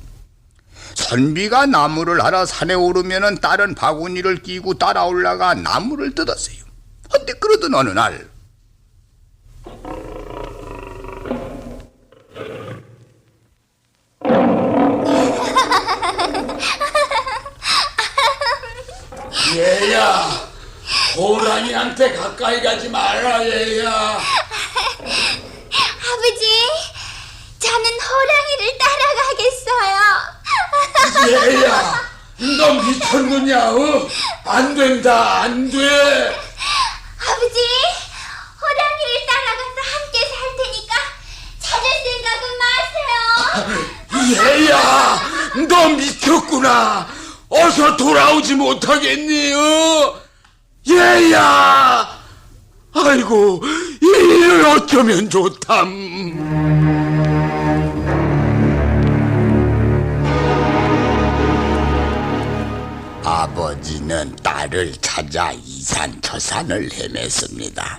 선비가 나무를 하러 산에 오르면은 딸은 바구니를 끼고 따라 올라가 나무를 뜯었어요. 근데 그러던 어느 날 얘야, 호랑이한테 가까이 가지 마라, 얘야. 아버지, 저는 호랑이를 따라가겠어요. 얘야, 너 미쳤느냐? 안 된다, 안 돼. 아버지, 호랑이를 따라가서 함께 살 테니까 찾을 생각은 마세요. 얘야, 너 미쳤구나. 어서 돌아오지 못하겠니? 얘야! 아이고, 이 일을 어쩌면 좋담. 아버지는 딸을 찾아 이산저산을 헤맸습니다.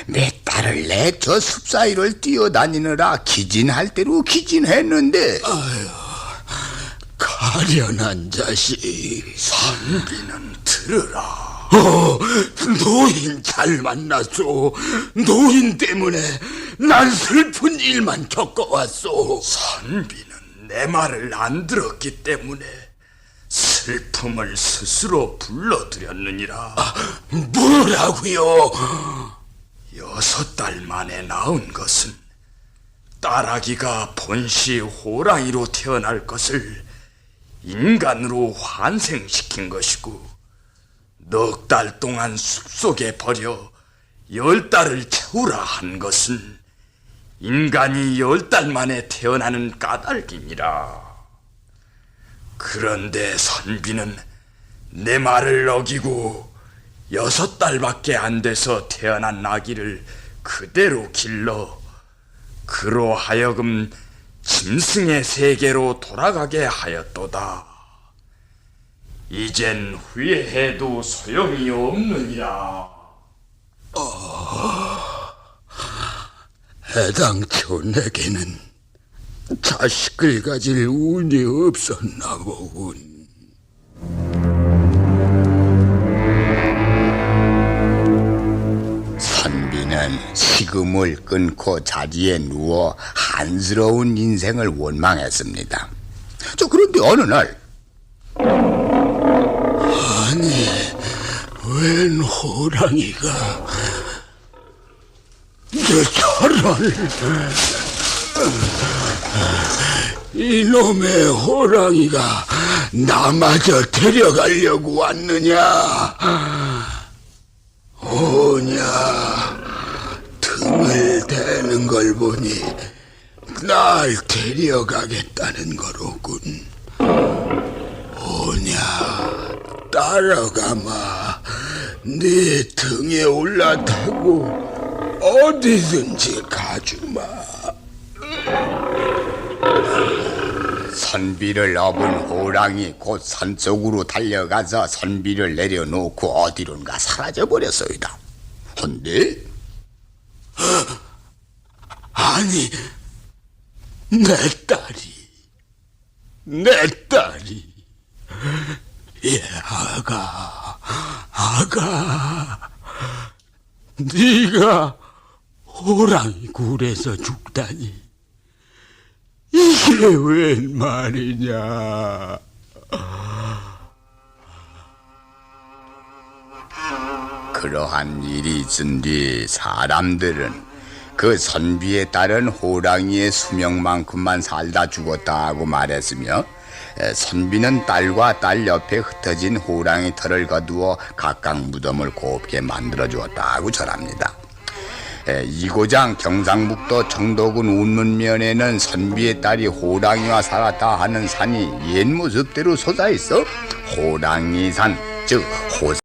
몇 달을 내 저 숲 사이를 뛰어다니느라 기진할 대로 기진했는데 가련한 자식. 선비는 들으라. 노인 잘 만났소. 노인 때문에 난 슬픈 일만 겪어왔소. 선비는 내 말을 안 들었기 때문에 슬픔을 스스로 불러들였느니라. 뭐라고요? 6달 만에 낳은 것은 딸아기가 본시 호랑이로 태어날 것을 인간으로 환생시킨 것이고, 넉 달 동안 숲속에 버려 10달을 채우라 한 것은 인간이 10달 만에 태어나는 까닭이니라. 그런데 선비는 내 말을 어기고 6달밖에 안 돼서 태어난 아기를 그대로 길러 그로 하여금 짐승의 세계로 돌아가게 하였도다. 이젠 후회해도 소용이 없느니라. 애당초 내게는 자식을 가질 운이 없었나 보군. 선비는 식음을 끊고 자리에 누워 한스러운 인생을 원망했습니다. 그런데 어느 날 아니, 웬 호랑이가 내 차를, 이놈의 호랑이가 나마저 데려가려고 왔느냐? 오냐, 등을 대는 걸 보니 날 데려가겠다는 거로군. 오냐, 따라가마. 네 등에 올라타고 어디든지 가주마. 선비를 업은 호랑이 곧 산속으로 달려가서 선비를 내려놓고 어디론가 사라져버렸소이다. 근데 아니, 내 딸이 예, 아가, 네가 호랑이 굴에서 죽다니 이게 웬 말이냐? 그러한 일이 있은 뒤 사람들은 그 선비에 따른 호랑이의 수명만큼만 살다 죽었다고 말했으며, 선비는 딸과 딸 옆에 흩어진 호랑이 털을 거두어 각각 무덤을 곱게 만들어 주었다고 전합니다. 이고장 경상북도 청도군 운문면에는 선비의 딸이 호랑이와 살았다 하는 산이 옛 모습대로 솟아있어 호랑이산, 즉